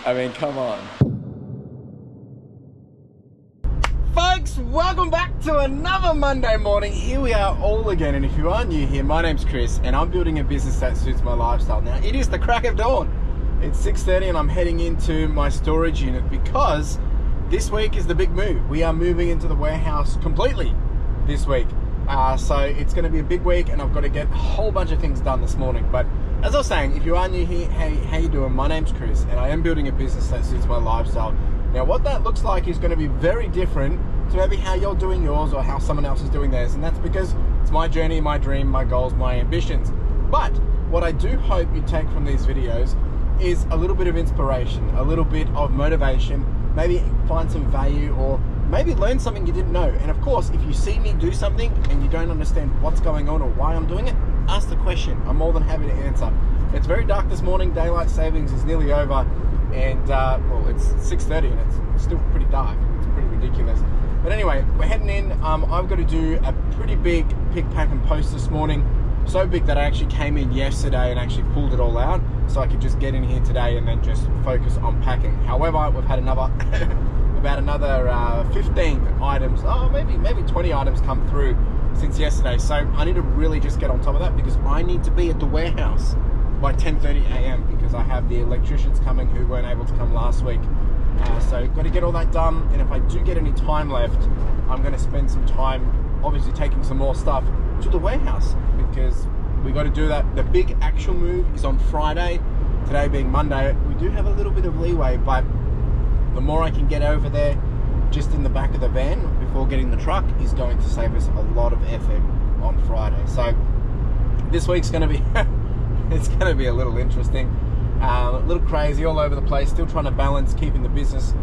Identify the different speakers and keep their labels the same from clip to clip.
Speaker 1: I mean, come on. Folks, welcome back to another Monday morning. Here we are all again, and if you are new here, my name's Chris, and I'm building a business that suits my lifestyle. Now, it is the crack of dawn. It's 6:30 and I'm heading into my storage unit because this week is the big move. We are moving into the warehouse completely this week. So it's going to be a big week, and I've got to get a whole bunch of things done this morning. But as I was saying, if you are new here, hey, how you doing? My name's Chris, and I am building a business that suits my lifestyle. Now, what that looks like is going to be very different to maybe how you're doing yours or how someone else is doing theirs, and that's because it's my journey, my dream, my goals, my ambitions. But what I do hope you take from these videos is a little bit of inspiration, a little bit of motivation, maybe find some value, or maybe learn something you didn't know. And of course, if you see me do something and you don't understand what's going on or why I'm doing it, ask the question. I'm more than happy to answer. It's very dark this morning. Daylight savings is nearly over, and well, it's 6:30 and it's still pretty dark. It's pretty ridiculous. But anyway, we're heading in. I've got to do a pretty big pick, pack and post this morning. So big that I actually came in yesterday and actually pulled it all out so I could just get in here today and then just focus on packing. However, we've had another about another 15 items, maybe 20 items come through since yesterday. So I need to really just get on top of that because I need to be at the warehouse by 10:30 a.m. because I have the electricians coming who weren't able to come last week. So got to get all that done, and if I do get any time left, I'm going to spend some time obviously taking some more stuff to the warehouse because we got to do that. The big actual move is on Friday, today being Monday. We do have a little bit of leeway, but the more I can get over there just in the back of the van before getting the truck is going to save us a lot of effort on Friday. So this week's going to be it's going to be a little interesting, a little crazy, all over the place, still trying to balance keeping the business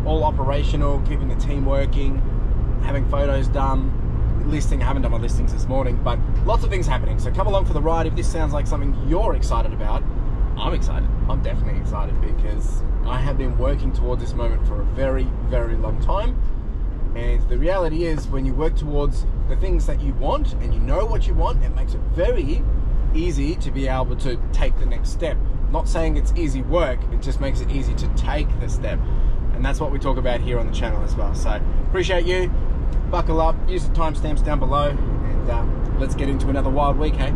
Speaker 1: all operational, keeping the team working, having photos done, listing. I haven't done my listings this morning, but lots of things happening. So come along for the ride. If this sounds like something you're excited about, I'm excited. I'm definitely excited because I have been working towards this moment for a very, very long time. And the reality is, when you work towards the things that you want and you know what you want, it makes it very easy to be able to take the next step. Not saying it's easy work, it just makes it easy to take the step. And that's what we talk about here on the channel as well. So appreciate you. Buckle up, use the timestamps down below, and let's get into another wild week, hey?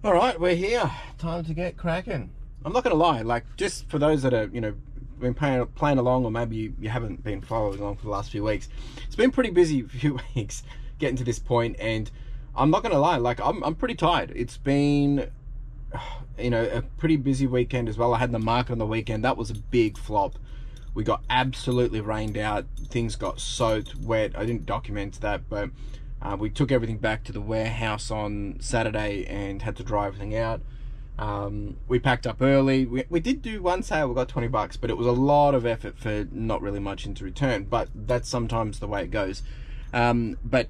Speaker 1: All right, we're here. Time to get cracking. I'm not gonna lie, like, just for those that are, you know, been playing along, or maybe you haven't been following along for the last few weeks, it's been pretty busy few weeks getting to this point, and I'm not gonna lie, like, I'm pretty tired. It's been, you know, a pretty busy weekend as well. I had the market on the weekend. That was a big flop. We got absolutely rained out. Things got soaked wet. I didn't document that, but we took everything back to the warehouse on Saturday and had to dry everything out. We packed up early. We did do one sale. We got 20 bucks, but it was a lot of effort for not really much into return, but that's sometimes the way it goes. But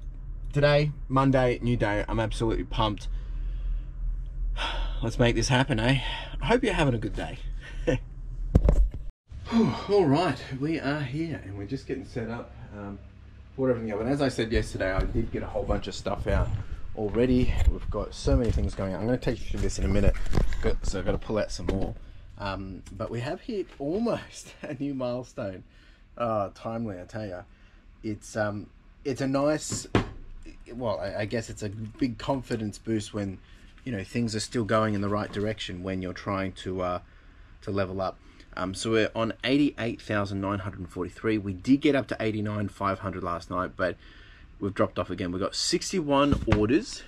Speaker 1: today, Monday, new day. I'm absolutely pumped. Let's make this happen, eh? I hope you're having a good day. All right, we are here and we're just getting set up for everything else. And as I said yesterday, I did get a whole bunch of stuff out already. We've got so many things going on. I'm going to take you through this in a minute, so I've got to pull out some more. But we have hit almost a new milestone. Timely, I tell you. It's a nice, well, I guess it's a big confidence boost when, you know, things are still going in the right direction when you're trying to level up. So we're on 88,943. We did get up to 89,500 last night, but we've dropped off again. We've got 61 orders,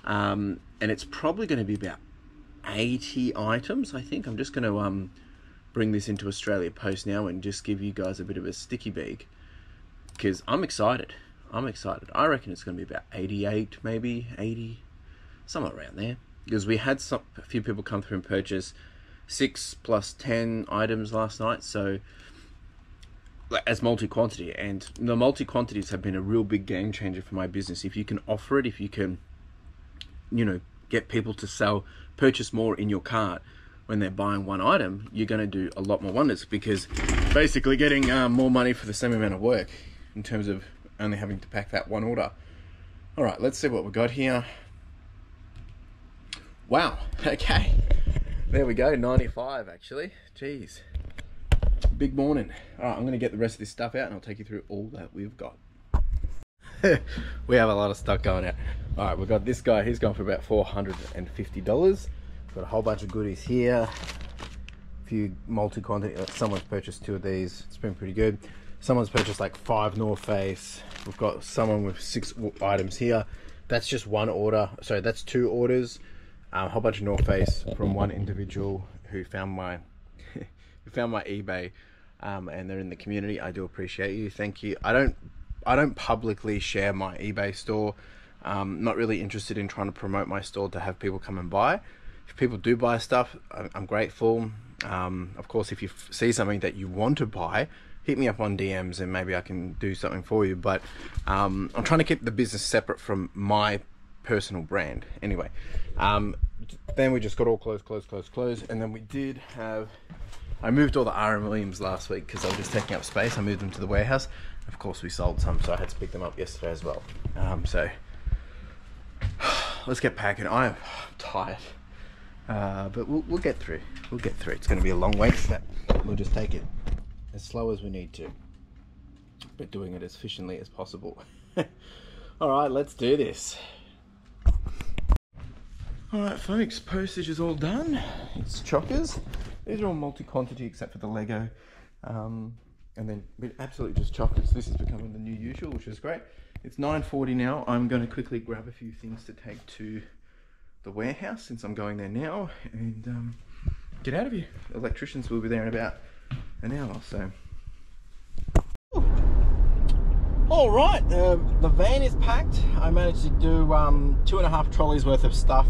Speaker 1: and it's probably going to be about 80 items, I think. I'm just going to bring this into Australia Post now and just give you guys a bit of a sticky beak because I'm excited. I'm excited. I reckon it's going to be about 88, maybe 80, somewhere around there, because we had a few people come through and purchase 6 plus 10 items last night, so as multi-quantity, and the multi-quantities have been a real big game changer for my business. If you can offer it, if you can, you know, get people to purchase more in your cart when they're buying one item, you're going to do a lot more wonders, because basically getting more money for the same amount of work in terms of only having to pack that one order. All right, let's see what we got here. Wow, okay. There we go, 95 actually. Jeez. Big morning. All right, I'm gonna get the rest of this stuff out and I'll take you through all that we've got. We have a lot of stuff going out. All right, we've got this guy, he's gone for about $450. Got a whole bunch of goodies here. A few multi-quantity, someone's purchased 2 of these. It's been pretty good. Someone's purchased like 5 North Face. We've got someone with 6 items here. That's just 1 order. Sorry, that's 2 orders. A whole bunch of North Face from one individual who found my eBay, and they're in the community. I do appreciate you. Thank you. I don't publicly share my eBay store. Not really interested in trying to promote my store to have people come and buy. If people do buy stuff, I'm grateful. Of course, if you see something that you want to buy, hit me up on DMs and maybe I can do something for you. But I'm trying to keep the business separate from my personal brand. Anyway, then we just got all closed. And then we did have, I moved all the RM Williams last week because I was just taking up space. I moved them to the warehouse. Of course, we sold some, so I had to pick them up yesterday as well. So let's get packing. I'm tired, but we'll get through. We'll get through. It's going to be a long wait, but we'll just take it as slow as we need to, but doing it as efficiently as possible. All right, let's do this. All right, folks, postage is all done. It's chockers. These are all multi-quantity except for the Lego. And then absolutely just chockers. This is becoming the new usual, which is great. It's 9:40 now. I'm going to quickly grab a few things to take to the warehouse since I'm going there now, and get out of here. The electricians will be there in about an hour or so. All right, the van is packed. I managed to do 2.5 trolleys worth of stuff.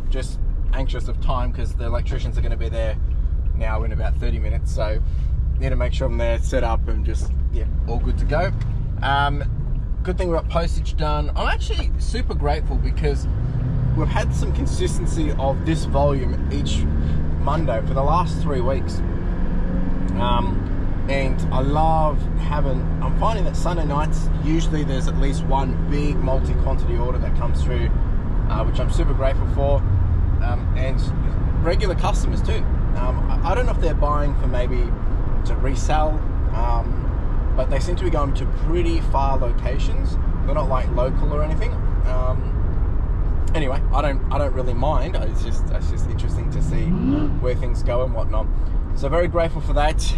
Speaker 1: Just anxious of time because the electricians are going to be there now in about 30 minutes. So need to make sure I'm there, set up, and just, yeah, all good to go. Good thing we got postage done. I'm actually super grateful because we've had some consistency of this volume each Monday for the last 3 weeks. And I love having, I'm finding that Sunday nights, usually there's at least one big multi-quantity order that comes through, which I'm super grateful for. And regular customers too. I don't know if they're buying for maybe to resell, but they seem to be going to pretty far locations. They're not like local or anything. Anyway, I don't really mind. It's just interesting to see where things go and whatnot. So very grateful for that.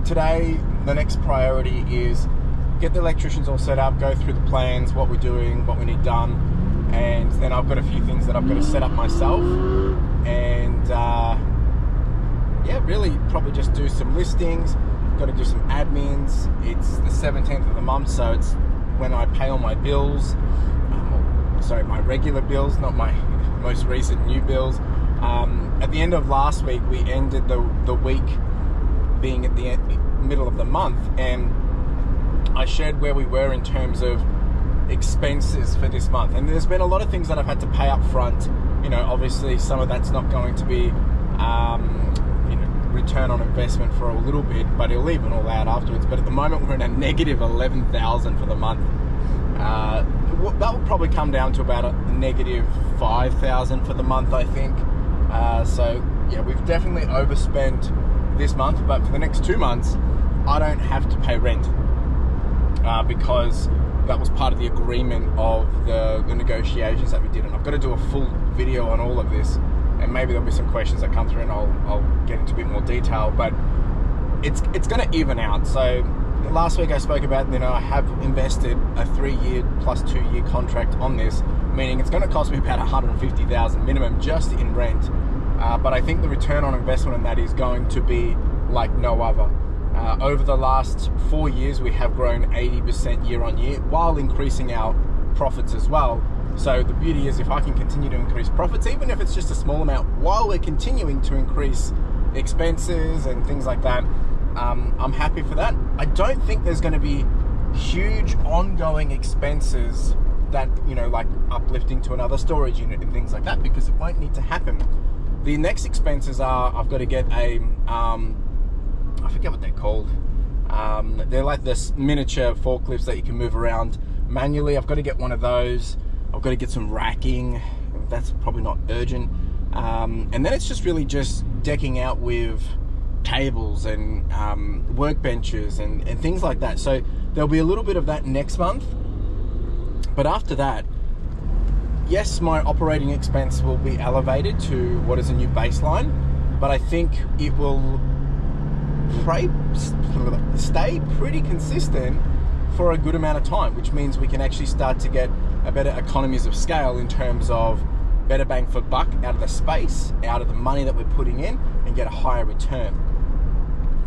Speaker 1: Today, the next priority is get the electricians all set up, go through the plans, what we're doing, what we need done. And then I've got a few things that I've got to set up myself, and yeah, really probably just do some listings, got to do some admins. It's the 17th of the month, so it's when I pay all my bills, sorry, my regular bills, not my most recent new bills. At the end of last week, we ended the week being at the middle of the month, and I shared where we were in terms of expenses for this month, and there's been a lot of things that I've had to pay up front. You know, obviously some of that's not going to be you know, return on investment for a little bit, but it'll even all out afterwards. But at the moment we're in a negative 11,000 for the month. That will probably come down to about a negative 5,000 for the month, I think. So yeah, we've definitely overspent this month, but for the next 2 months I don't have to pay rent, because that was part of the agreement of the negotiations that we did. And I've got to do a full video on all of this, and maybe there'll be some questions that come through and I'll get into a bit more detail, but it's going to even out. So last week I spoke about, you know, I have invested a 3-year plus 2-year contract on this, meaning it's going to cost me about 150,000 minimum just in rent. But I think the return on investment on that is going to be like no other. Over the last 4 years, we have grown 80% year on year while increasing our profits as well. So the beauty is, if I can continue to increase profits, even if it's just a small amount, while we're continuing to increase expenses and things like that, I'm happy for that. I don't think there's going to be huge ongoing expenses that, you know, like uplifting to another storage unit and things like that, because it won't need to happen. The next expenses are, I've got to get a, I forget what they're called. They're like this miniature forklifts that you can move around manually. I've got to get one of those. I've got to get some racking. That's probably not urgent. And then it's just really just decking out with tables and workbenches and things like that. So there'll be a little bit of that next month. But after that, yes, my operating expense will be elevated to what is a new baseline, but I think it will stay pretty consistent for a good amount of time, which means we can actually start to get a better economies of scale in terms of better bang for buck out of the space, out of the money that we're putting in, and get a higher return,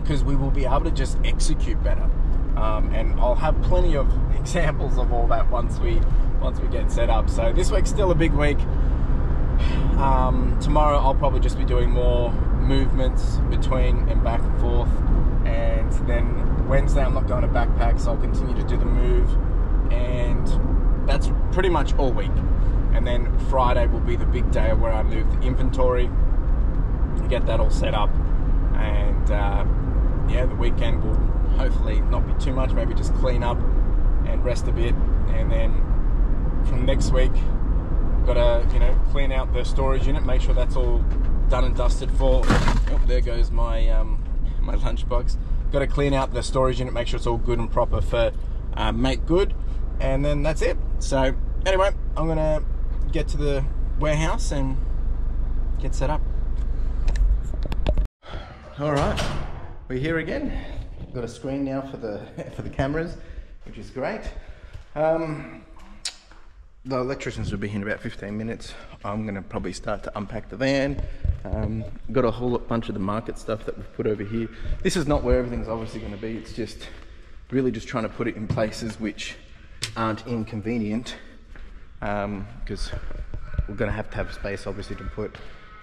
Speaker 1: because we will be able to just execute better. And I'll have plenty of examples of all that once we get set up. So this week's still a big week. Tomorrow I'll probably just be doing more movements between and back and forth, and then Wednesday I'm not going to backpack, so I'll continue to do the move, and that's pretty much all week. And then Friday will be the big day where I move the inventory, get that all set up, and yeah, the weekend will hopefully not be too much, maybe just clean up and rest a bit. And then from next week, gotta, you know, clean out the storage unit, make sure that's all done and dusted for, oh, there goes my my lunchbox. Gotta clean out the storage unit, make sure it's all good and proper for make good, and then that's it. So anyway, I'm gonna get to the warehouse and get set up. All right, we're here again. Got a screen now for the cameras, which is great. The electricians will be here in about 15 minutes. I'm gonna probably start to unpack the van. Got a whole bunch of the market stuff that we've put over here. This is not where everything's obviously gonna be. It's just really just trying to put it in places which aren't inconvenient, because we're gonna have to have space obviously to put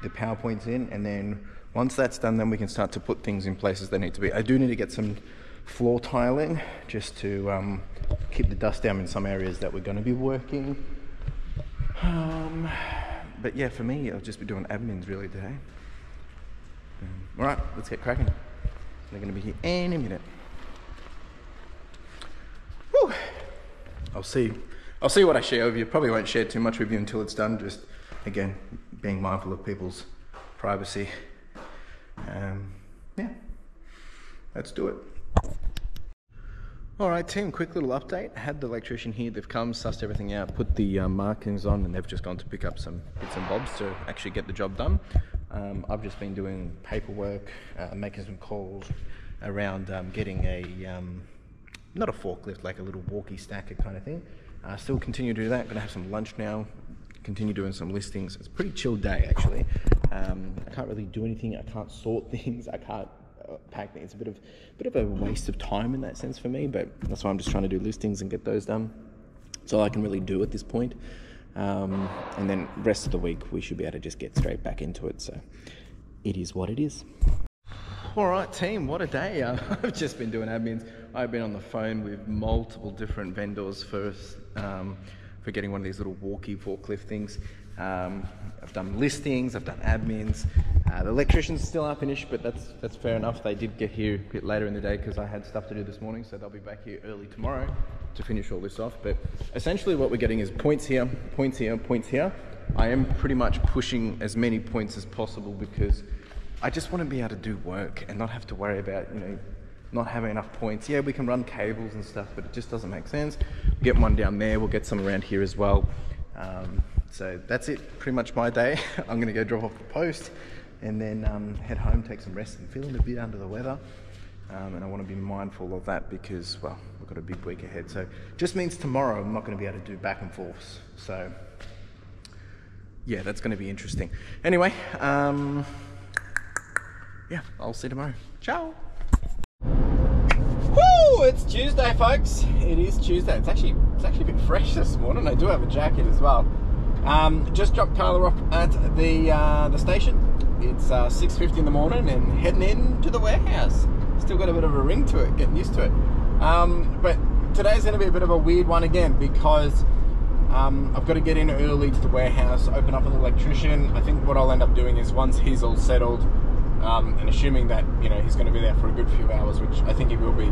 Speaker 1: the PowerPoints in, and then once that's done, then we can start to put things in places they need to be. I do need to get some floor tiling just to keep the dust down in some areas that we're going to be working. But yeah, for me, I'll just be doing admins really today. All right, let's get cracking. They're going to be here any minute. Whew. I'll see what I share with you. Probably won't share too much with you until it's done. Just again, being mindful of people's privacy. Yeah, let's do it. All right, team, quick little update. Had the electrician here, they've come, sussed everything out, put the markings on, and they've just gone to pick up some bits and bobs to actually get the job done. I've just been doing paperwork, making some calls around getting a, not a forklift, like a little walkie stacker kind of thing. Still continue to do that. Gonna have some lunch now, continue doing some listings. It's a pretty chill day actually. I can't really do anything. I can't sort things. I can't pack things. It's a bit of a waste of time in that sense for me, but that's why I'm just trying to do listings and get those done. That's all I can really do at this point. And then rest of the week we should be able to just get straight back into it. So it is what it is. All right, team, what a day. I've just been doing admins. I've been on the phone with multiple different vendors for getting one of these little walkie forklift things. I've done listings, I've done admins. The electricians still aren't finished, but that's fair enough. They did get here a bit later in the day because I had stuff to do this morning, so they'll be back here early tomorrow to finish all this off. But essentially what we're getting is points here, points here, points here. I am pretty much pushing as many points as possible because I just want to be able to do work and not have to worry about, you know, not having enough points. Yeah, we can run cables and stuff, but it just doesn't make sense. We'll get one down there, we'll get some around here as well. So that's it, pretty much my day. I'm gonna go drop off the post and then head home, take some rest. I'm feeling a bit under the weather, and I want to be mindful of that because, well, we've got a big week ahead. So just means tomorrow I'm not gonna be able to do back and forths. So yeah, that's gonna be interesting. Anyway, yeah, I'll see you tomorrow. Ciao. Woo! It's Tuesday, folks. It is Tuesday. It's actually a bit fresh this morning. I do have a jacket as well. Just dropped Carla off at the station. It's 6:50 in the morning and heading into the warehouse. Still got a bit of a ring to it, getting used to it. But today's going to be a bit of a weird one again because I've got to get in early to the warehouse, open up an electrician. I think what I'll end up doing is once he's all settled, and assuming that, you know, he's going to be there for a good few hours, which I think he will be,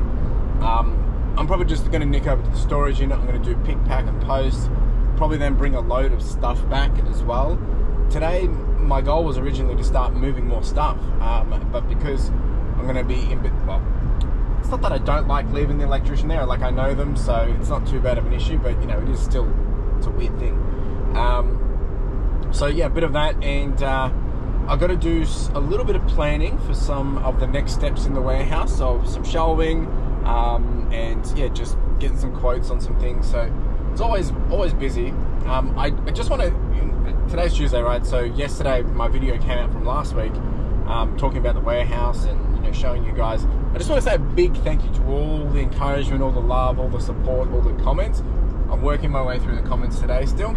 Speaker 1: I'm probably just going to nick over to the storage unit. I'm going to do pick, pack and post, probably then bring a load of stuff back as well, today my goal was originally to start moving more stuff, but because I'm going to be well, it's not that I don't like leaving the electrician there. Like, I know them, so it's not too bad of an issue, but you know, it is still, it's a weird thing. So yeah, a bit of that, and I've got to do a little bit of planning for some of the next steps in the warehouse, so some shelving, and yeah, just getting some quotes on some things. So it's always busy. I just want to, today's Tuesday, right? So yesterday my video came out from last week, talking about the warehouse and, you know, showing you guys. I just want to say a big thank you to all the encouragement, all the love, all the support, all the comments. I'm working my way through the comments today still.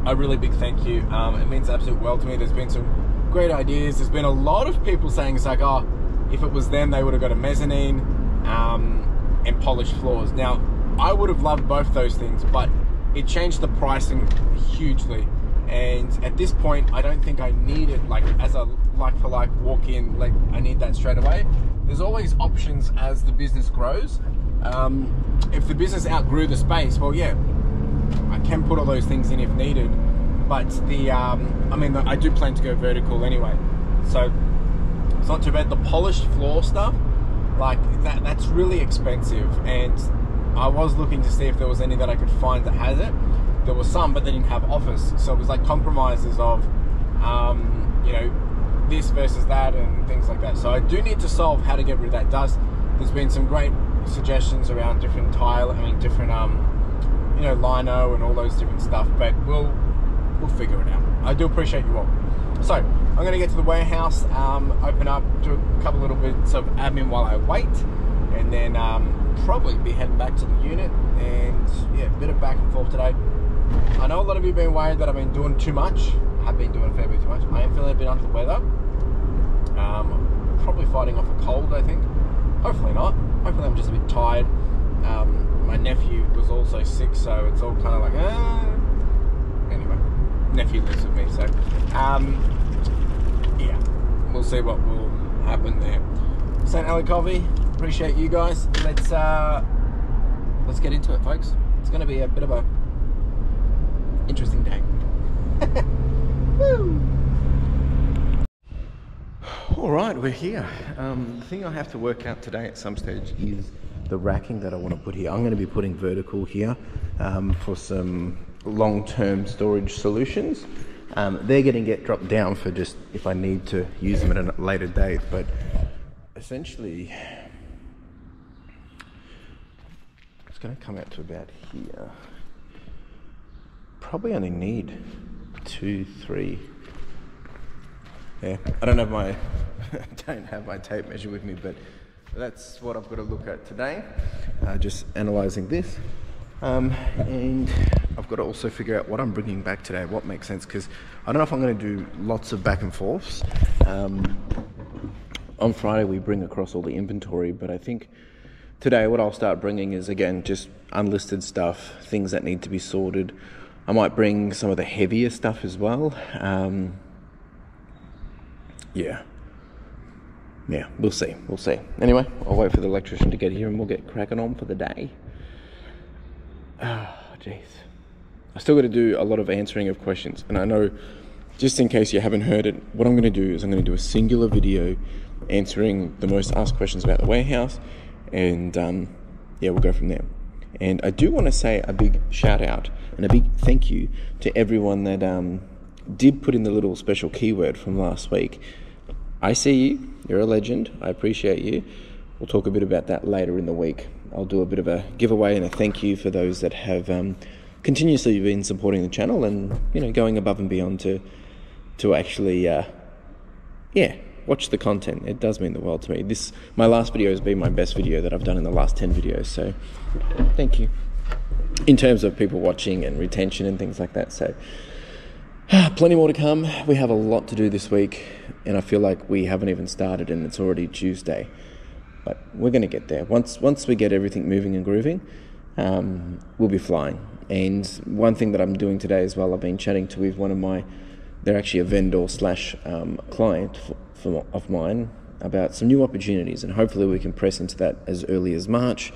Speaker 1: A really big thank you. It means absolute world to me. There's been some great ideas. There's been a lot of people saying, it's like, oh, if it was them, they would have got a mezzanine and polished floors. Now, I would have loved both those things, but it changed the pricing hugely. And at this point, I don't think I need it, like, as a like-for-like walk-in, like, I need that straight away. There's always options as the business grows. If the business outgrew the space, well, yeah, I can put all those things in if needed. But the, I mean, I do plan to go vertical anyway, so it's not too bad. The polished floor stuff, like, that's really expensive, and I was looking to see if there was any that I could find that has it. There was some, but they didn't have offers, so it was like compromises of, you know, this versus that and things like that. So I do need to solve how to get rid of that dust. There's been some great suggestions around different tile, different, you know, lino and all those different stuff, but we'll figure it out. I do appreciate you all. So I'm going to get to the warehouse, open up, do a couple little bits of admin while I wait, and then probably be heading back to the unit. And yeah, a bit of back and forth today. I know a lot of you have been worried that I've been doing too much. I've been doing a fair bit too much. I am feeling a bit under the weather. Probably fighting off a cold, I think. Hopefully not. Hopefully I'm just a bit tired. My nephew was also sick, so it's all kind of like, anyway, nephew lives with me, so yeah, we'll see what will happen there. St. Ali Coffee, appreciate you guys. Let's get into it, folks. It's going to be a bit of a interesting day. Woo! All right, we're here. The thing I have to work out today at some stage is the racking that I want to put here. I'm going to be putting vertical here for some long-term storage solutions. They're going to get dropped down for just if I need to use them at a later date, but essentially it's going to come out to about here. Probably only need 2, 3. Yeah, I don't have my tape measure with me, but that's what I've got to look at today. Just analysing this, and I've got to also figure out what I'm bringing back today, what makes sense, because I don't know if I'm going to do lots of back and forths. On Friday we bring across all the inventory, but I think today what I'll start bringing is, again, just unlisted stuff, things that need to be sorted. I might bring some of the heavier stuff as well. Yeah, we'll see. Anyway, I'll wait for the electrician to get here and we'll get cracking on for the day. Oh, jeez. I still got to do a lot of answering of questions. And I know, just in case you haven't heard it, what I'm going to do is I'm going to do a singular video answering the most asked questions about the warehouse. And yeah, we'll go from there. And I do want to say a big shout out and a big thank you to everyone that did put in the little special keyword from last week. I see you, you're a legend, I appreciate you. We'll talk a bit about that later in the week. I'll do a bit of a giveaway and a thank you for those that have continuously been supporting the channel and, you know, going above and beyond to actually, watch the content. It does mean the world to me. My last video has been my best video that I've done in the last 10 videos, so thank you. In terms of people watching and retention and things like that, so plenty more to come. We have a lot to do this week, and I feel like we haven't even started and it's already Tuesday. But we're going to get there. Once we get everything moving and grooving, we'll be flying. And one thing that I'm doing today as well, I've been chatting to with one of they're actually a vendor slash client of mine about some new opportunities, and hopefully we can press into that as early as March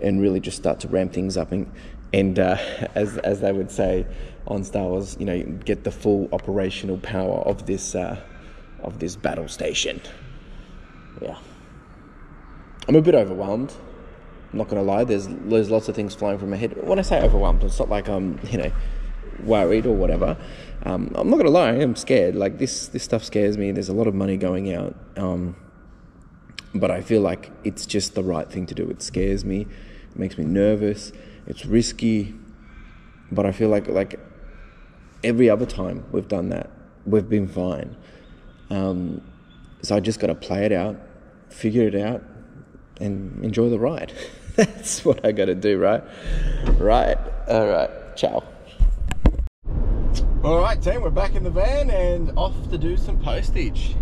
Speaker 1: and really just start to ramp things up and And as they would say on Star Wars, you know, get the full operational power of this battle station. Yeah, I'm a bit overwhelmed. I'm not gonna lie. There's lots of things flying from my head. When I say overwhelmed, it's not like I'm, you know, worried or whatever. I'm not gonna lie. I am scared. Like this stuff scares me. There's a lot of money going out. But I feel like it's just the right thing to do. It scares me. It makes me nervous. It's risky. But I feel like every other time we've done that, we've been fine. So I just got to play it out, figure it out, and enjoy the ride. That's what I got to do, right? Right. All right. Ciao. All right, team, we're back in the van and off to do some postage.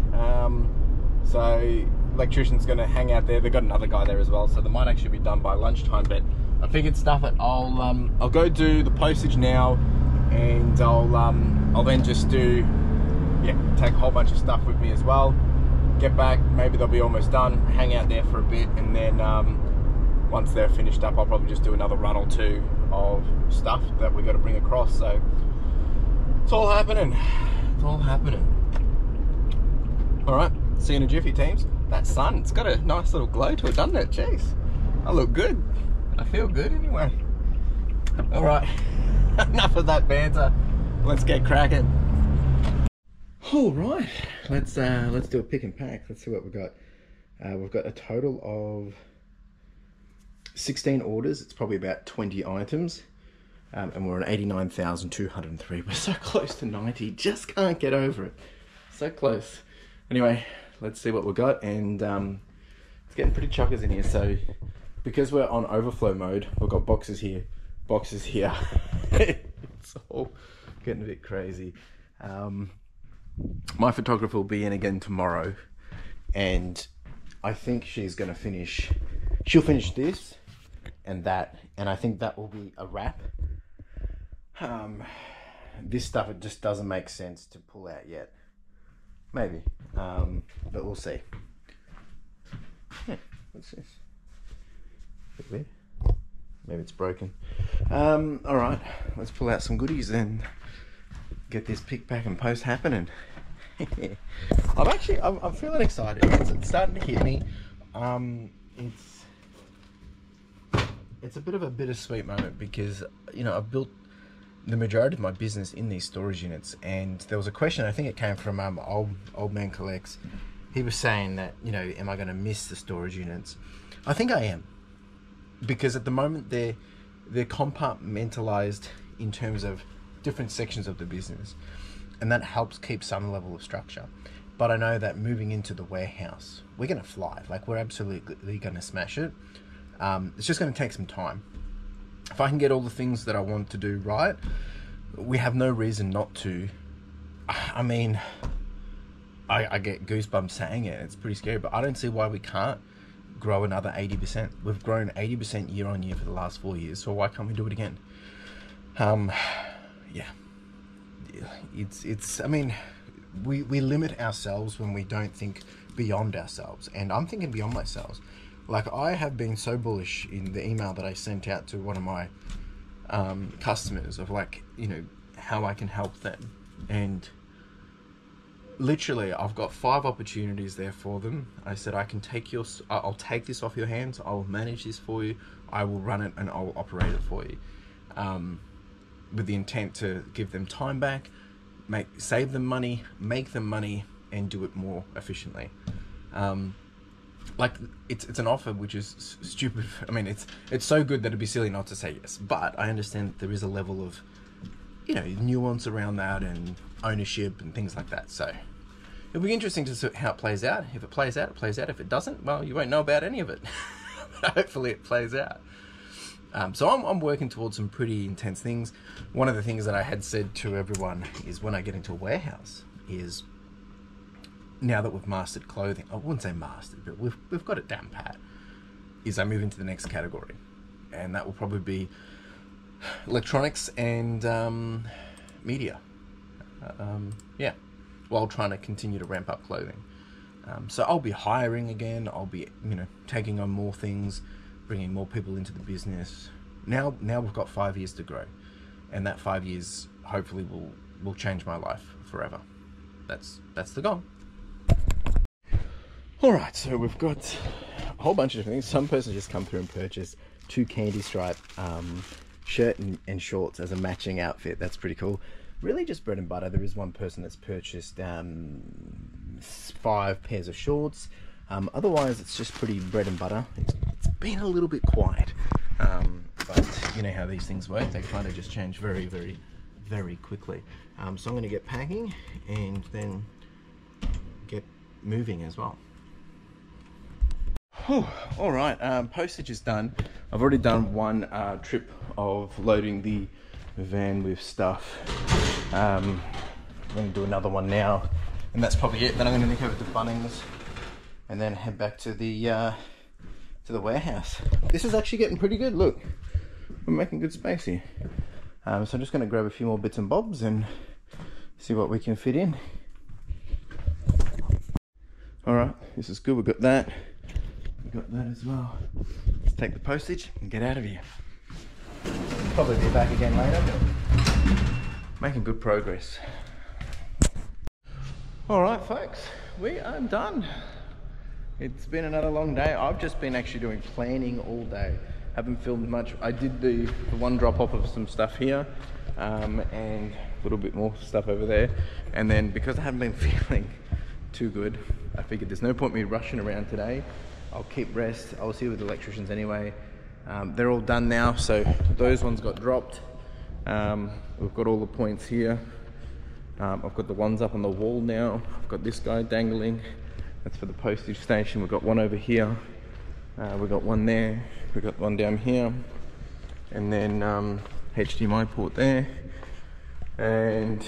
Speaker 1: So electrician's going to hang out there. They've got another guy there as well, so they might actually be done by lunchtime, but I figured stuff it. I'll go do the postage now, and I'll then just take a whole bunch of stuff with me as well. Get back, maybe they'll be almost done, hang out there for a bit, and then once they're finished up, I'll probably just do another run or two of stuff that we got to bring across. So it's all happening. It's all happening. All right, see you in a jiffy, teams. That sun, it's got a nice little glow to it, doesn't it? Jeez, I look good. I feel good anyway. All right, enough of that banter. Let's get cracking. All right, let's do a pick and pack. Let's see what we've got. We've got a total of 16 orders. It's probably about 20 items, and we're on 89,203. We're so close to 90. Just can't get over it. So close. Anyway, let's see what we've got, and it's getting pretty chockers in here. So because we're on overflow mode, we've got boxes here, boxes here. It's all getting a bit crazy. My photographer will be in again tomorrow, and I think she's going to finish. She'll finish this and that, and I think that will be a wrap. This stuff, it just doesn't make sense to pull out yet. Maybe, but we'll see. Yeah, what's this? Maybe it's broken. All right, let's pull out some goodies and get this pick, pack, and post happening. I'm feeling excited. It's starting to hit me. It's a bit of a bittersweet moment because, you know, I've built the majority of my business in these storage units, and there was a question, I think it came from old man collects. He was saying that, you know, am I going to miss the storage units? I think I am, because at the moment they're compartmentalized in terms of different sections of the business, and that helps keep some level of structure. But I know that moving into the warehouse, we're going to fly. Like, we're absolutely going to smash it. It's just going to take some time. If I can get all the things that I want to do right, we have no reason not to. I mean, I get goosebumps saying it. It's pretty scary, but I don't see why we can't grow another 80%. We've grown 80% year on year for the last 4 years, so why can't we do it again? Yeah. It's I mean, we limit ourselves when we don't think beyond ourselves, and I'm thinking beyond myself. Like, I have been so bullish in the email that I sent out to one of my customers of, like, you know, how I can help them, and literally I've got 5 opportunities there for them. I said, I'll take this off your hands, I'll manage this for you, I will run it, and I'll operate it for you, with the intent to give them time back, save them money, make them money, and do it more efficiently. Like, it's an offer which is stupid. I mean, it's so good that it'd be silly not to say yes, but I understand that there is a level of, you know, nuance around that and ownership and things like that. So it'll be interesting to see how it plays out. If it plays out, it plays out. If it doesn't, well, you won't know about any of it. But hopefully it plays out. So I'm working towards some pretty intense things. One of the things that I had said to everyone is, when I get into a warehouse, is now that we've mastered clothing, I wouldn't say mastered, but we've got it down pat, is I move into the next category, and that will probably be electronics and media. Yeah, while trying to continue to ramp up clothing. So I'll be hiring again. I'll be, you know, taking on more things, bringing more people into the business, now we've got 5 years to grow, and that 5 years hopefully will change my life forever. That's the goal. All right, so we've got a whole bunch of different things. Some person just come through and purchased 2 candy stripe shirt and shorts as a matching outfit. That's pretty cool. Really just bread and butter. There is one person that's purchased 5 pairs of shorts. Otherwise, it's just pretty bread and butter. It's been a little bit quiet, but you know how these things work. They kind of just change very, very, very quickly. So I'm going to get packing and then get moving as well. All right, postage is done. I've already done one trip of loading the van with stuff. I'm going to do another one now, and that's probably it. Then I'm going to nick over to Bunnings and then head back to the warehouse. This is actually getting pretty good. Look, we're making good space here. So I'm just going to grab a few more bits and bobs and see what we can fit in. All right, this is good. We've got that. We've got that as well. Let's take the postage and get out of here. Probably be back again later, but making good progress. All right, folks, we are done. It's been another long day. I've just been actually doing planning all day. Haven't filmed much. I did the one drop off of some stuff here, and a little bit more stuff over there. And then because I haven't been feeling too good, I figured there's no point me rushing around today. I'll keep rest. I'll see with the electricians anyway. They're all done now, so those ones got dropped. We've got all the points here. I've got the ones up on the wall now. I've got this guy dangling. That's for the postage station. We've got one over here. We've got one there. We've got one down here. And then HDMI port there. And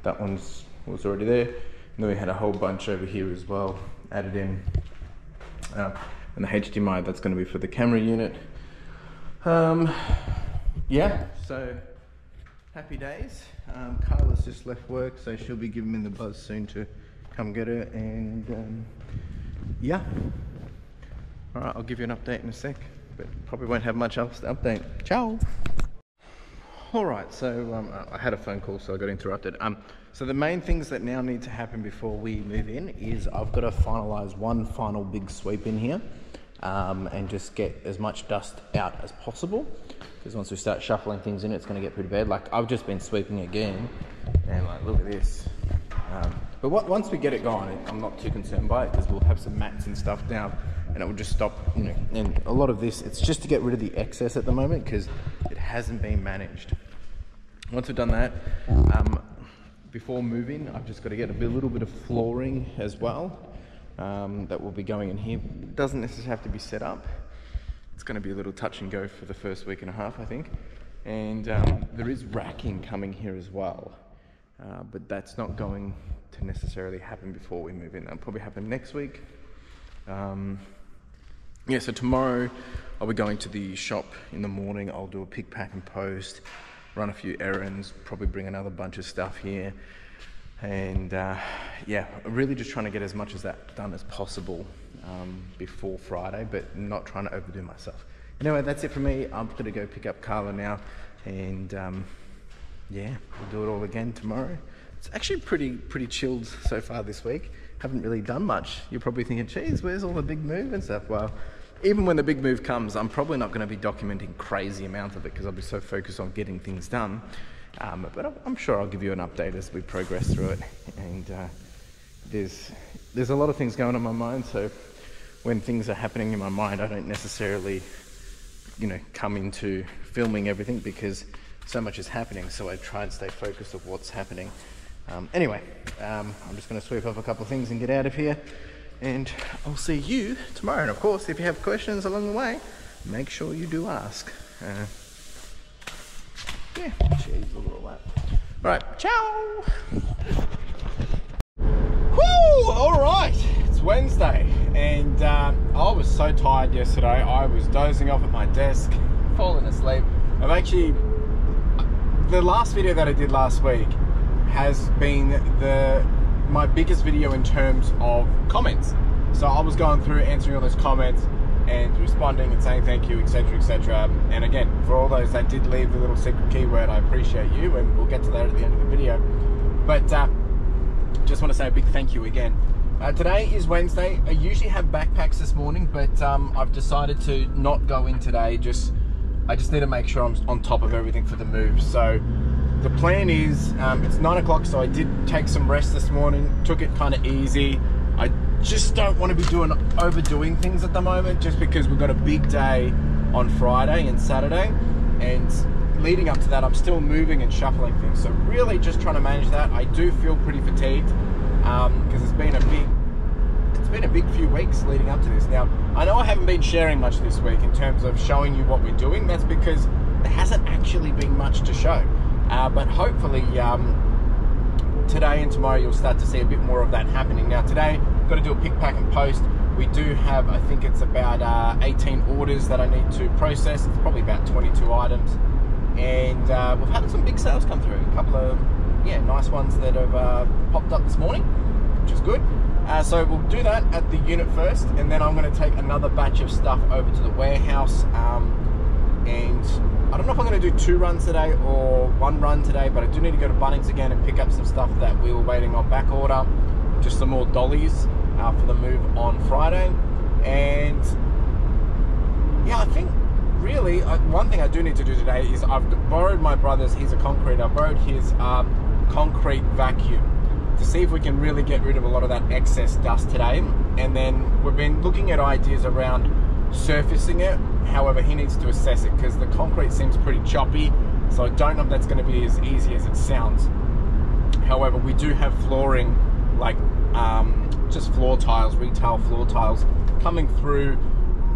Speaker 1: that was already there. And then we had a whole bunch over here as well, added in. And the HDMI, that's going to be for the camera unit. Yeah, so happy days. Carla's just left work, so she'll be giving me the buzz soon to come get her. And yeah, all right, I'll give you an update in a sec, but probably won't have much else to update. Ciao. All right, so I had a phone call, so I got interrupted. So the main things that now need to happen before we move in is I've got to finalize one final big sweep in here, and just get as much dust out as possible, because once we start shuffling things in, it's going to get pretty bad. Like, I've just been sweeping again, and like, look at this. But once we get it going, I'm not too concerned by it, because we'll have some mats and stuff down, and it will just stop, you know. And a lot of this, it's just to get rid of the excess at the moment, because it hasn't been managed. Once we've done that, before moving, I've just got to get a little bit of flooring as well, that will be going in here. It doesn't necessarily have to be set up. It's going to be a little touch and go for the first week and a half, I think. And there is racking coming here as well, but that's not going to necessarily happen before we move in. That'll probably happen next week. Yeah, so tomorrow I'll be going to the shop in the morning. I'll do a pick, pack and post, run a few errands, probably bring another bunch of stuff here. And yeah, really just trying to get as much of that done as possible before Friday, but not trying to overdo myself. Anyway, that's it for me. I'm going to go pick up Carla now, and yeah, we'll do it all again tomorrow. It's actually pretty chilled so far this week. Haven't really done much. You're probably thinking, geez, where's all the big move and stuff? Well, even when the big move comes, I'm probably not going to be documenting crazy amounts of it, because I'll be so focused on getting things done. But I'm sure I'll give you an update as we progress through it. And there's a lot of things going on in my mind, so when things are happening in my mind, I don't necessarily, you know, come into filming everything, because so much is happening, so I try and stay focused on what's happening. Anyway, I'm just going to sweep up a couple of things and get out of here, and I'll see you tomorrow. And of course, if you have questions along the way, make sure you do ask. Yeah, cheers, look at all that. All right, ciao. Woo! All right, it's Wednesday, and I was so tired yesterday. I was dozing off at my desk, falling asleep. The last video that I did last week has been my biggest video in terms of comments. So I was going through answering all those comments, and responding and saying thank you, etc., etc. And again, for all those that did leave the little secret keyword, I appreciate you, and we'll get to that at the end of the video. But just want to say a big thank you again. Today is Wednesday. I usually have backpacks this morning, but I've decided to not go in today. I just need to make sure I'm on top of everything for the move. So the plan is, it's 9 o'clock, so I did take some rest this morning, took it kind of easy. I just don't want to be overdoing things at the moment, just because we've got a big day on Friday and Saturday, and leading up to that, I'm still moving and shuffling things. So really just trying to manage that. I do feel pretty fatigued, because it's been a big few weeks leading up to this. Now, I know I haven't been sharing much this week in terms of showing you what we're doing. That's because there hasn't actually been much to show. But hopefully, today and tomorrow, you'll start to see a bit more of that happening. Now, today, I've got to do a pick, pack, and post. We do have, I think it's about 18 orders that I need to process. It's probably about 22 items. And we've had some big sales come through. A couple of, nice ones that have popped up this morning, which is good. So we'll do that at the unit first, and then I'm going to take another batch of stuff over to the warehouse. And I don't know if I'm going to do 2 runs today or 1 run today, but I do need to go to Bunnings again and pick up some stuff that we were waiting on back order. Just some more dollies for the move on Friday. And yeah, I think really one thing I do need to do today is I've borrowed my brother's, he's a concreter, I borrowed his concrete vacuum to see if we can really get rid of a lot of that excess dust today. And then we've been looking at ideas around surfacing it. However, he needs to assess it because the concrete seems pretty choppy, so I don't know if that's going to be as easy as it sounds. However, we do have flooring, like just floor tiles, retail floor tiles coming through.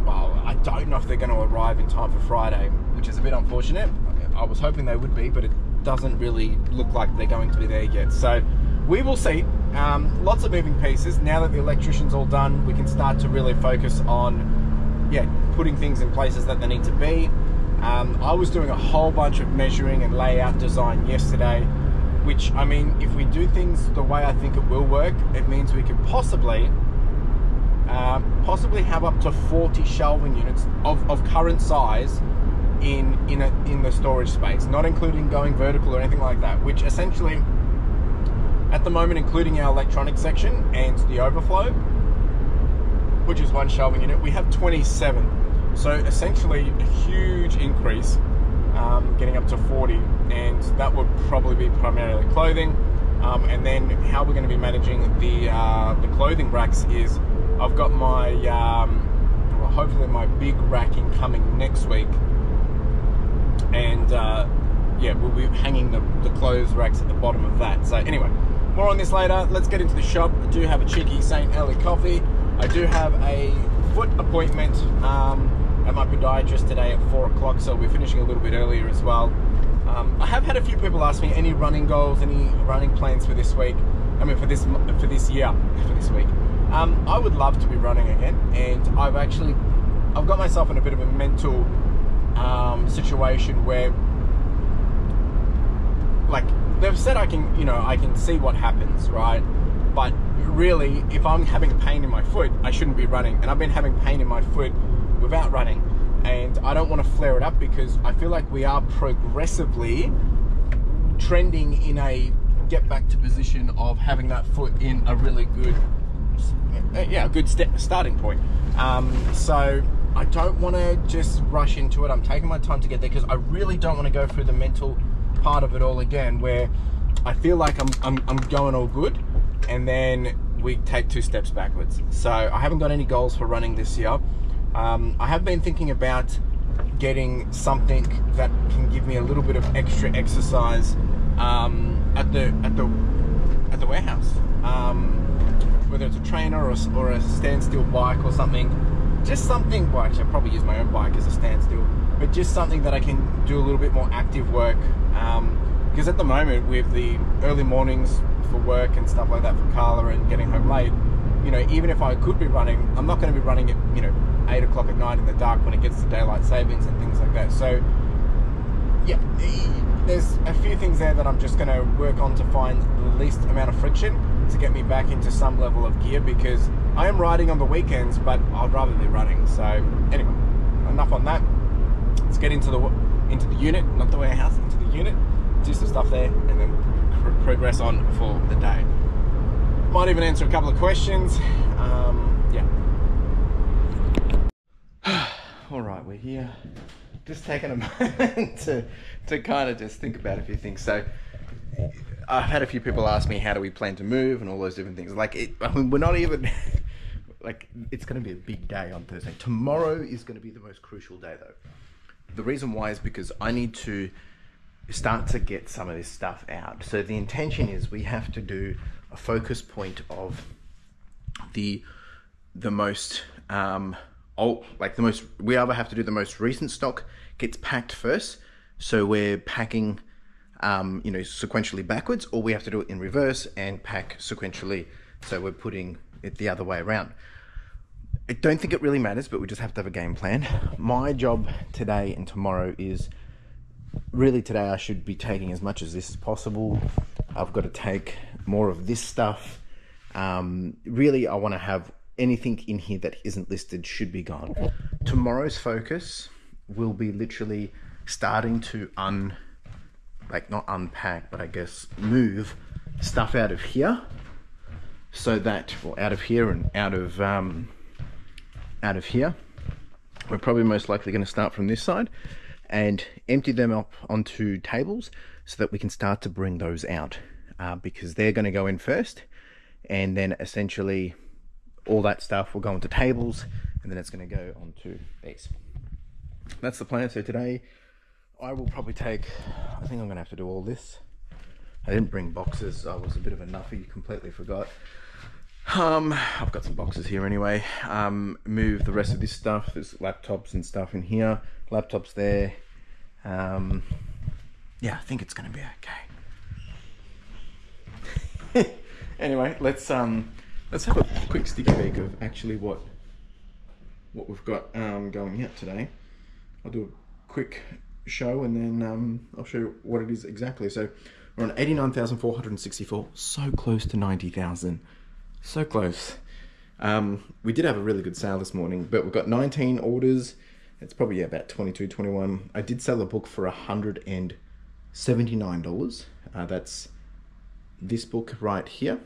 Speaker 1: Well, I don't know if they're going to arrive in time for Friday, which is a bit unfortunate. I was hoping they would be, but it doesn't really look like they're going to be there yet. So we will see. Lots of moving pieces. Now that the electrician's all done, we can start to really focus on putting things in places that they need to be. I was doing a whole bunch of measuring and layout design yesterday, which, I mean, if we do things the way I think it will work, it means we could possibly have up to 40 shelving units of current size in the storage space, not including going vertical or anything like that, which essentially at the moment, including our electronics section and the overflow, which is 1 shelving unit, we have 27. So essentially a huge increase, getting up to 40, and that would probably be primarily clothing. And then how we're going to be managing the clothing racks is I've got my, well, hopefully my big racking coming next week, and we'll be hanging the clothes racks at the bottom of that. So anyway, more on this later. Let's get into the shop. I do have a cheeky St. Ellie coffee. I do have a foot appointment at my podiatrist today at 4 o'clock, so we're finishing a little bit earlier as well. I have had a few people ask me any running goals, any running plans for this week. I mean, for this year, for this week. I would love to be running again, and I've got myself in a bit of a mental situation where, like, they've said I can see what happens, right? But really, if I'm having pain in my foot, I shouldn't be running. And I've been having pain in my foot without running. And I don't want to flare it up because I feel like we are progressively trending in a get back to position of having that foot in a really good, starting point. So I don't want to just rush into it. I'm taking my time to get there because I really don't want to go through the mental part of it all again, where I feel like I'm going all good, and then we take 2 steps backwards. So I haven't got any goals for running this year. I have been thinking about getting something that can give me a little bit of extra exercise at the warehouse, whether it's a trainer or a standstill bike or something. Just something, well, actually I'll probably use my own bike as a standstill, but just something that I can do a little bit more active work, because at the moment with the early mornings for work and stuff like that for Carla and getting home late, even if I could be running, I'm not going to be running at 8 o'clock at night in the dark when it gets to daylight savings and things like that. So yeah, there's a few things there that I'm just going to work on to find the least amount of friction. to get me back into some level of gear, because I am riding on the weekends, but I'd rather be running. So anyway, enough on that. Let's get into the unit, not the warehouse, into the unit, do some stuff there, and then progress on for the day. Might even answer a couple of questions. Yeah. All right, we're here. Just taking a moment to kind of just think about a few things. So I've had a few people ask me, how do we plan to move and all those different things. I mean, we're not even, it's going to be a big day on Thursday. Tomorrow is going to be the most crucial day though. The reason why is because I need to start to get some of this stuff out. So the intention is we have to do a focus point of the most, we either have to do the most recent stock gets packed first. So we're packing, sequentially backwards, or we have to do it in reverse and pack sequentially. So we're putting it the other way around. I don't think it really matters, but we just have to have a game plan. My job today and tomorrow is really, today I should be taking as much of this as possible. I've got to take more of this stuff. Really, I want to have anything in here that isn't listed should be gone. Tomorrow's focus will be literally starting to not unpack, but I guess move stuff out of here, so that, well, out of here and out of here. We're probably most likely going to start from this side and empty them up onto tables so that we can start to bring those out, because they're going to go in first, and then essentially all that stuff will go onto tables, and then it's going to go onto these. That's the plan. So today I will probably take, I think I'm going to have to do all this. I didn't bring boxes. I was a bit of a nuffy, completely forgot. I've got some boxes here anyway. Move the rest of this stuff. There's laptops and stuff in here. Laptops there. Yeah, I think it's going to be okay. Anyway, let's have a quick sticky peek of actually what we've got going out today. I'll do a quick show, and then I'll show you what it is exactly. So we're on 89,464, so close to 90,000, so close. We did have a really good sale this morning, but we've got 19 orders. It's probably about 22, 21. I did sell a book for $179. That's this book right here.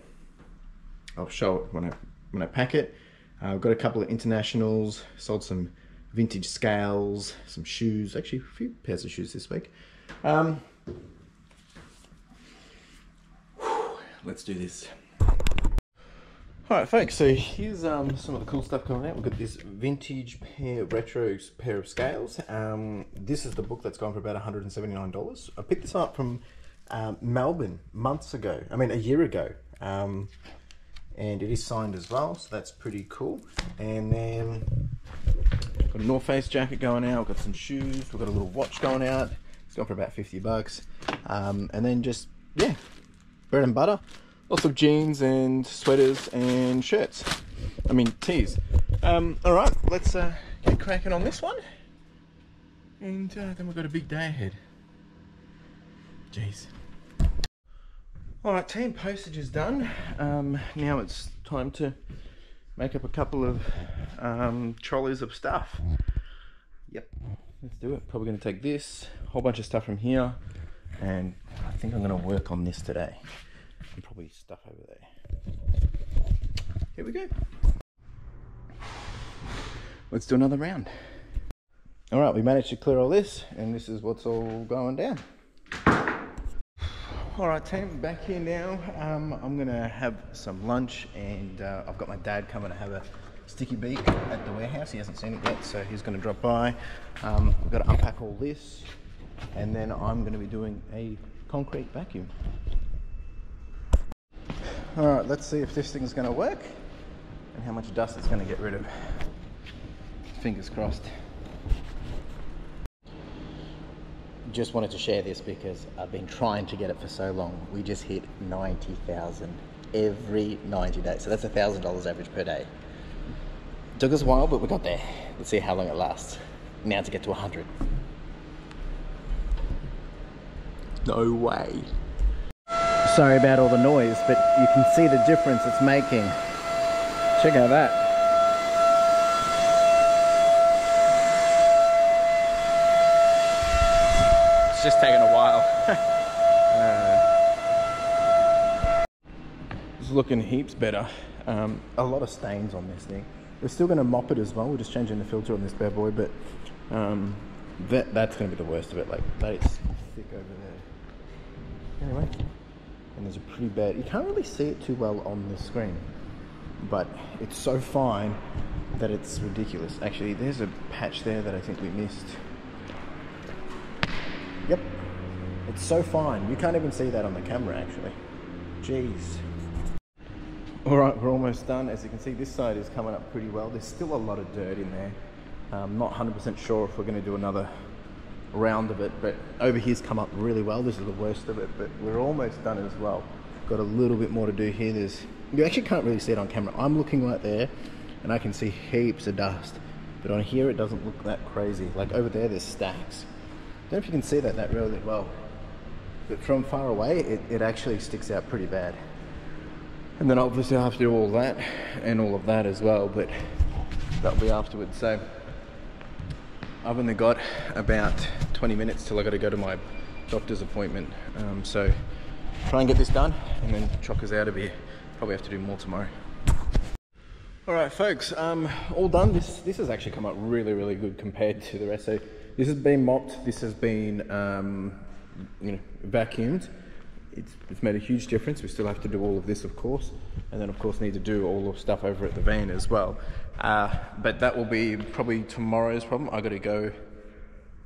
Speaker 1: I'll show it when I pack it. I've got a couple of internationals, sold some vintage scales, some shoes, actually a few pairs of shoes this week. Let's do this. All right, folks, so here's some of the cool stuff coming out. We've got this vintage retro pair of scales. This is the book that's gone for about $179. I picked this up from Melbourne a year ago. And it is signed as well, so that's pretty cool. And then got a North Face jacket going out, got some shoes, we've got a little watch going out. It's gone for about 50 bucks. And then just, yeah, bread and butter. Lots of jeans and sweaters and shirts. Tees. All right, let's get cracking on this one. And then we've got a big day ahead. Jeez. All right, team, postage is done. Now it's time to make up a couple of trolleys of stuff. Yep, let's do it. Probably gonna take this, a whole bunch of stuff from here, and I think I'm gonna work on this today. And probably stuff over there. Here we go. Let's do another round. All right, we managed to clear all this, and this is what's all going down. All right, team, back here now. I'm gonna have some lunch, and I've got my dad coming to have a sticky beak at the warehouse. He hasn't seen it yet, so he's gonna drop by. We've got to unpack all this, and then I'm gonna be doing a concrete vacuum. All right, let's see if this thing's gonna work and how much dust it's gonna get rid of. Fingers crossed. Just wanted to share this because I've been trying to get it for so long. We just hit 90,000 every 90 days. So that's $1,000 average per day. Took us a while, but we got there. Let's see how long it lasts. Now to get to 100. No way. Sorry about all the noise, but you can see the difference it's making. Check out that. It's just taking a while. It's looking heaps better. A lot of stains on this thing. We're still going to mop it as well. We're just changing the filter on this bad boy, but that's going to be the worst of it. Like, that is thick over there. Anyway, and there's a pretty bad, you can't really see it too well on the screen, but it's so fine that it's ridiculous. Actually, there's a patch there that I think we missed. Yep, it's so fine. You can't even see that on the camera, actually. Jeez. All right, we're almost done. As you can see, this side is coming up pretty well. There's still a lot of dirt in there. I'm not 100% sure if we're going to do another round of it, but over here's come up really well. This is the worst of it, but we're almost done as well. Got a little bit more to do here. You actually can't really see it on camera. I'm looking right there and I can see heaps of dust, but on here it doesn't look that crazy. Like over there, there's stacks. I don't know if you can see that really well, but from far away it actually sticks out pretty bad. And then obviously I have to do all that and all of that as well, but that'll be afterwards. So I've only got about 20 minutes till I got to go to my doctor's appointment. So try and get this done and then chock us out of here. Probably have to do more tomorrow. All right, folks, all done. This has actually come up really good compared to the rest. So this has been mopped. This has been vacuumed. It's made a huge difference. We still have to do all of this, of course, and then of course need to do all the stuff over at the van as well. But that will be probably tomorrow's problem. I got to go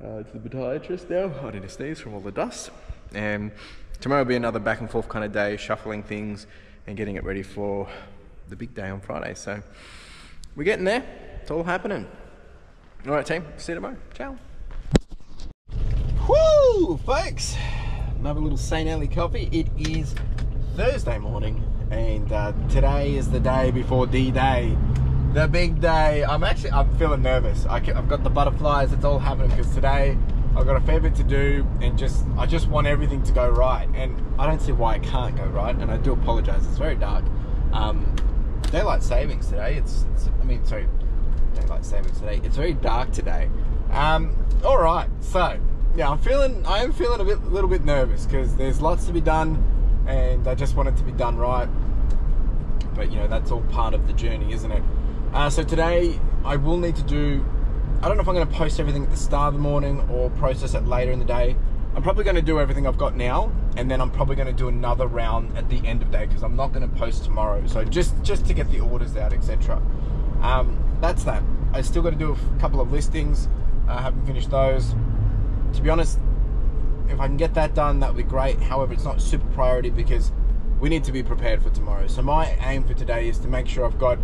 Speaker 1: to the podiatrist now. I need to sneeze from all the dust, and tomorrow will be another back and forth kind of day, shuffling things and getting it ready for the big day on Friday. So we're getting there. It's all happening. All right, team. See you tomorrow. Ciao. Woo, folks. Another little St. Ellie coffee. It is Thursday morning, and today is the day before D-Day, the big day. I'm feeling nervous. I've got the butterflies. It's all happening because today I've got a fair bit to do, and I just want everything to go right, and I don't see why it can't go right. And I do apologize. It's very dark. Daylight savings today. Daylight savings today. It's very dark today. All right, so. Yeah, I am feeling a little bit nervous because there's lots to be done, and I just want it to be done right. But that's all part of the journey, isn't it? So today I will need to do. I don't know if I'm going to post everything at the start of the morning or process it later in the day. I'm probably going to do everything I've got now, and then I'm probably going to do another round at the end of the day because I'm not going to post tomorrow. So just to get the orders out, etc. That's that. I still got to do a couple of listings. I haven't finished those. To be honest, if I can get that done, that would be great. However, it's not super priority because we need to be prepared for tomorrow. So my aim for today is to make sure I've got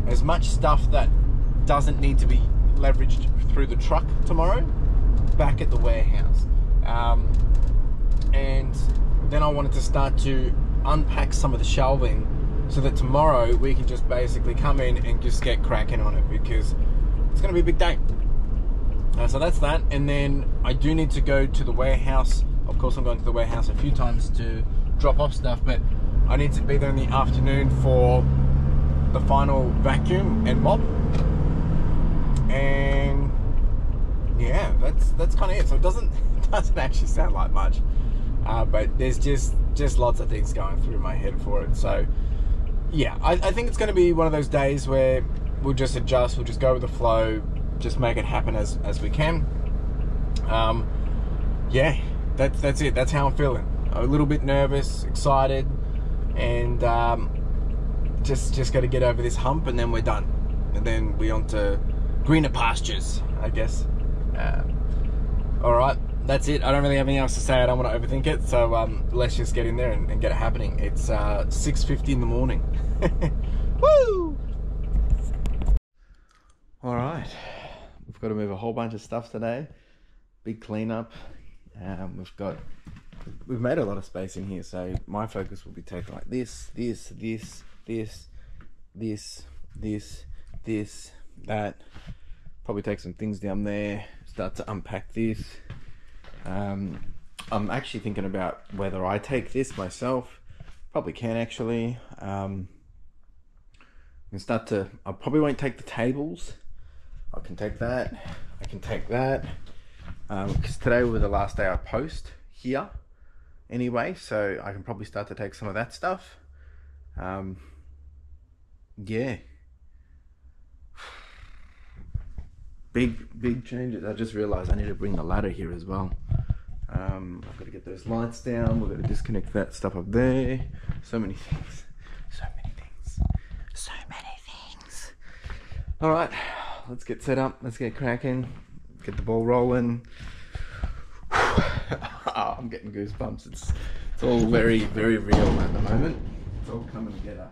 Speaker 1: as much stuff that doesn't need to be leveraged through the truck tomorrow back at the warehouse. And then I wanted to start to unpack some of the shelving so that tomorrow we can just basically come in and just get cracking on it because it's going to be a big day. So that's that, and then I do need to go to the warehouse. Of course, I'm going to the warehouse a few times to drop off stuff, but I need to be there in the afternoon for the final vacuum and mop. And yeah, that's kind of it. So it doesn't actually sound like much, but there's just lots of things going through my head for it. So yeah, I think it's going to be one of those days where we'll just adjust, we'll just go with the flow, just make it happen as we can. Yeah, that's it. That's how I'm feeling. A little bit nervous, excited, and just got to get over this hump, and then we're done. And then we're on to greener pastures, I guess. All right, that's it. I don't really have anything else to say. I don't want to overthink it. So let's just get in there and get it happening. It's 6:50 in the morning. Woo! All right. We've got to move a whole bunch of stuff today. Big cleanup. We've made a lot of space in here, so my focus will be taken like this, that. Probably take some things down there, start to unpack this. I'm actually thinking about whether I take this myself Probably can actually. I probably won't take the tables. I can take that. I can take that. Because today will be the last day I post here anyway, so I can probably start to take some of that stuff. Yeah. Big changes. I just realized I need to bring the ladder here as well. I've got to get those lights down. We've got to disconnect that stuff up there. So many things. So many things. So many things. All right, let's get set up. Let's get cracking. Get the ball rolling. Oh, I'm getting goosebumps. It's all very, very real at the moment. It's all coming together.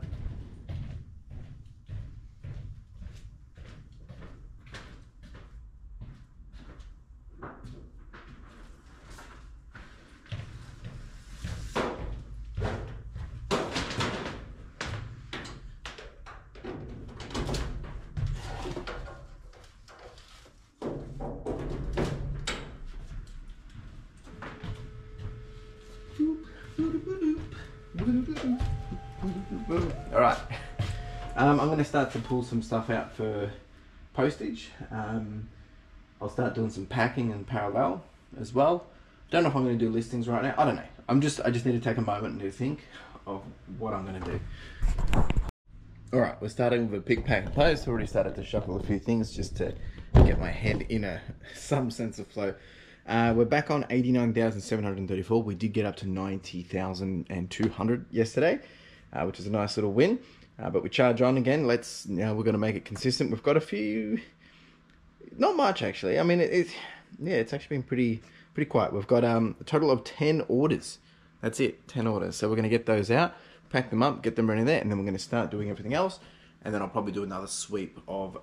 Speaker 1: All right, I'm going to start to pull some stuff out for postage. I'll start doing some packing in parallel as well. Don't know if I'm going to do listings right now. I don't know. I just need to take a moment and think of what I'm going to do. All right, we're starting with a pick, pack, and post. Already started to shuffle a few things just to get my head in some sense of flow. We're back on 89,734. We did get up to 90,200 yesterday, which is a nice little win. But we charge on again. We're going to make it consistent. We've got a few, not much actually. I mean, it's actually been pretty quiet. We've got a total of 10 orders. That's it, 10 orders. So we're going to get those out, pack them up, get them ready there, and then we're going to start doing everything else. And then I'll probably do another sweep of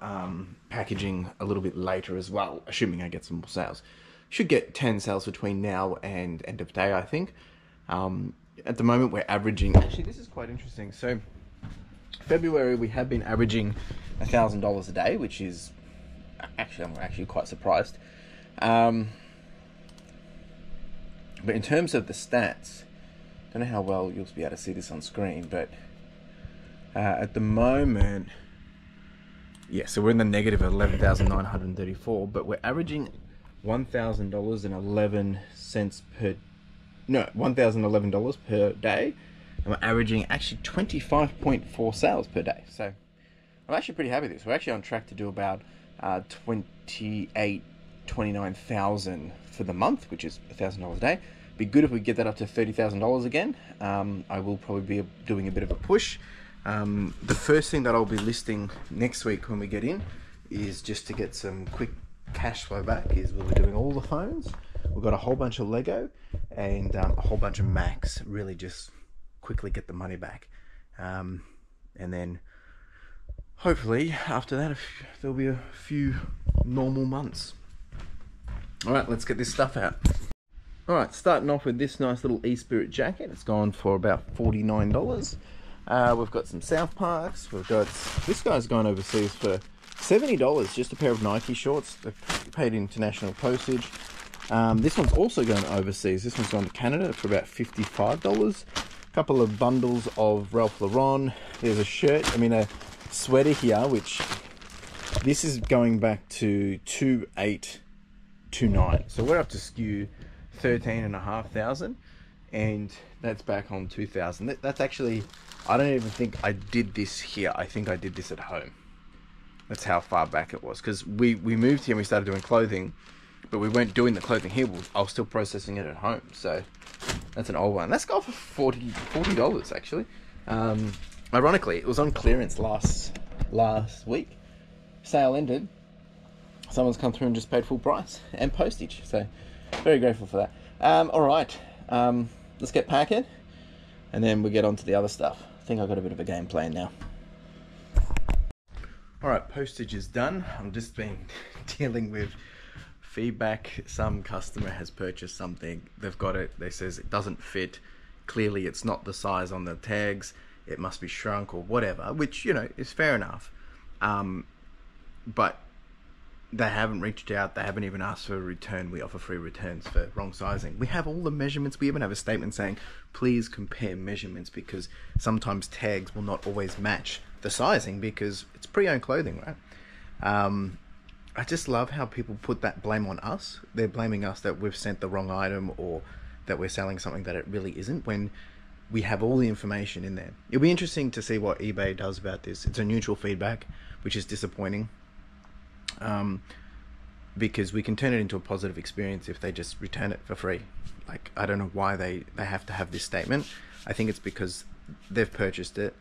Speaker 1: packaging a little bit later as well, assuming I get some more sales. Should get 10 sales between now and end of day, I think. At the moment, we're averaging... Actually, this is quite interesting. So, February, we have been averaging $1,000 a day, which is... Actually, I'm actually quite surprised. But in terms of the stats, I don't know how well you'll be able to see this on screen, but at the moment... Yeah, so we're in the negative 11,934, but we're averaging $1,011 per day, and we're averaging actually 25.4 sales per day. So I'm actually pretty happy with this. We're actually on track to do about 29,000 for the month, which is $1,000 a day. Be good if we get that up to $30,000 again. I will probably be doing a bit of a push. The first thing that I'll be listing next week when we get in is just to get some quick cash flow back. We'll be doing all the phones. We've got a whole bunch of Lego and a whole bunch of Macs. Really just quickly get the money back. And then hopefully after that there'll be a few normal months. All right, let's get this stuff out. All right, starting off with this nice little eSpirit jacket. It's gone for about $49. We've got some South Parks. We've got, this guy's gone overseas for $70, just a pair of Nike shorts. They've paid international postage. This one's also going overseas. This one's gone to Canada for about $55. A couple of bundles of Ralph Lauren. There's a shirt, a sweater here, which this is going back to 2829. So we're up to SKU 13,500, and that's back on 2,000. That's actually, I don't even think I did this here. I think I did this at home. That's how far back it was, because we moved here and we started doing clothing, but we weren't doing the clothing here. I was still processing it at home. So that's an old one. That's gone for $40 actually. Ironically, it was on clearance last week. Sale ended. Someone's come through and just paid full price and postage. So very grateful for that. All right, let's get packing, and then we get on to the other stuff. I think I've got a bit of a game plan now. All right, postage is done. I'm just been dealing with feedback. Some customer has purchased something. They've got it. They says it doesn't fit. Clearly, it's not the size on the tags. It must be shrunk or whatever, which, is fair enough. But they haven't reached out. They haven't even asked for a return. We offer free returns for wrong sizing. We have all the measurements. We even have a statement saying, please compare measurements, because sometimes tags will not always match the sizing because it's pre-owned clothing, right? I just love how people put that blame on us. They're blaming us that we've sent the wrong item or that we're selling something that it really isn't, when we have all the information in there. It'll be interesting to see what eBay does about this. It's a neutral feedback, which is disappointing. Because we can turn it into a positive experience if they just return it for free. Like, I don't know why they have to have this statement. I think it's because they've purchased it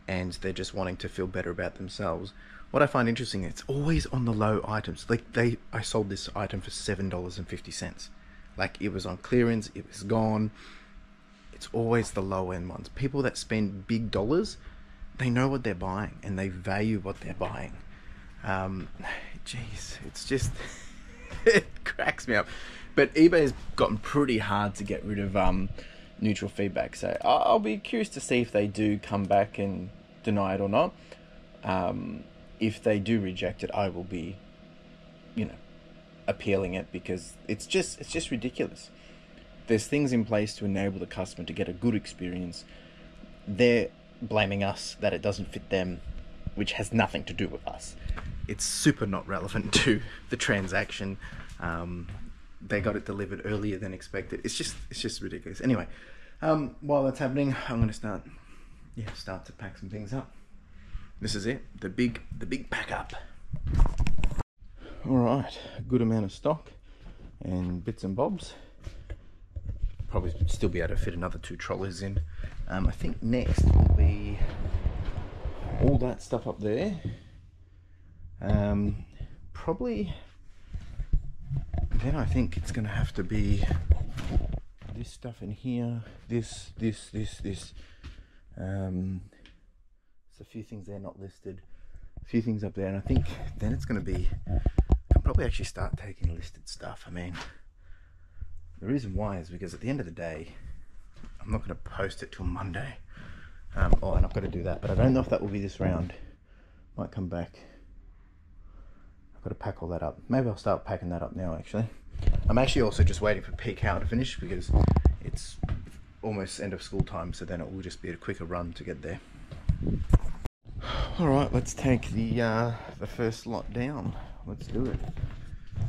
Speaker 1: and they're just wanting to feel better about themselves. What I find interesting, it's always on the low items. Like I sold this item for $7.50. Like, it was on clearance, it was gone. It's always the low end ones. People that spend big dollars, they know what they're buying and they value what they're buying. Jeez, it's just it cracks me up. But eBay's gotten pretty hard to get rid of neutral feedback, so I'll be curious to see if they do come back and deny it or not. If they do reject it, I will be, appealing it, because it's just ridiculous. There's things in place to enable the customer to get a good experience. They're blaming us that it doesn't fit them, which has nothing to do with us. It's super not relevant to the transaction. They got it delivered earlier than expected. It's just ridiculous. Anyway, while that's happening, I'm going to start to pack some things up. This is it, the big pack up. All right, a good amount of stock and bits and bobs. Probably still be able to fit another 2 trolleys in. I think next will be all that stuff up there. Probably then I think it's gonna have to be this stuff in here, this. There's a few things there not listed, a few things up there, and I think then it's gonna be, I'll probably actually start taking listed stuff. I mean, the reason why is because at the end of the day, I'm not gonna post it till Monday. And I've got to do that, but I don't know if that will be this round. Might come back. I've got to pack all that up. Maybe I'll start packing that up now, actually. I'm actually also just waiting for peak hour to finish, because it's almost end of school time, so then it will just be a quicker run to get there. All right, let's take the first lot down. Let's do it.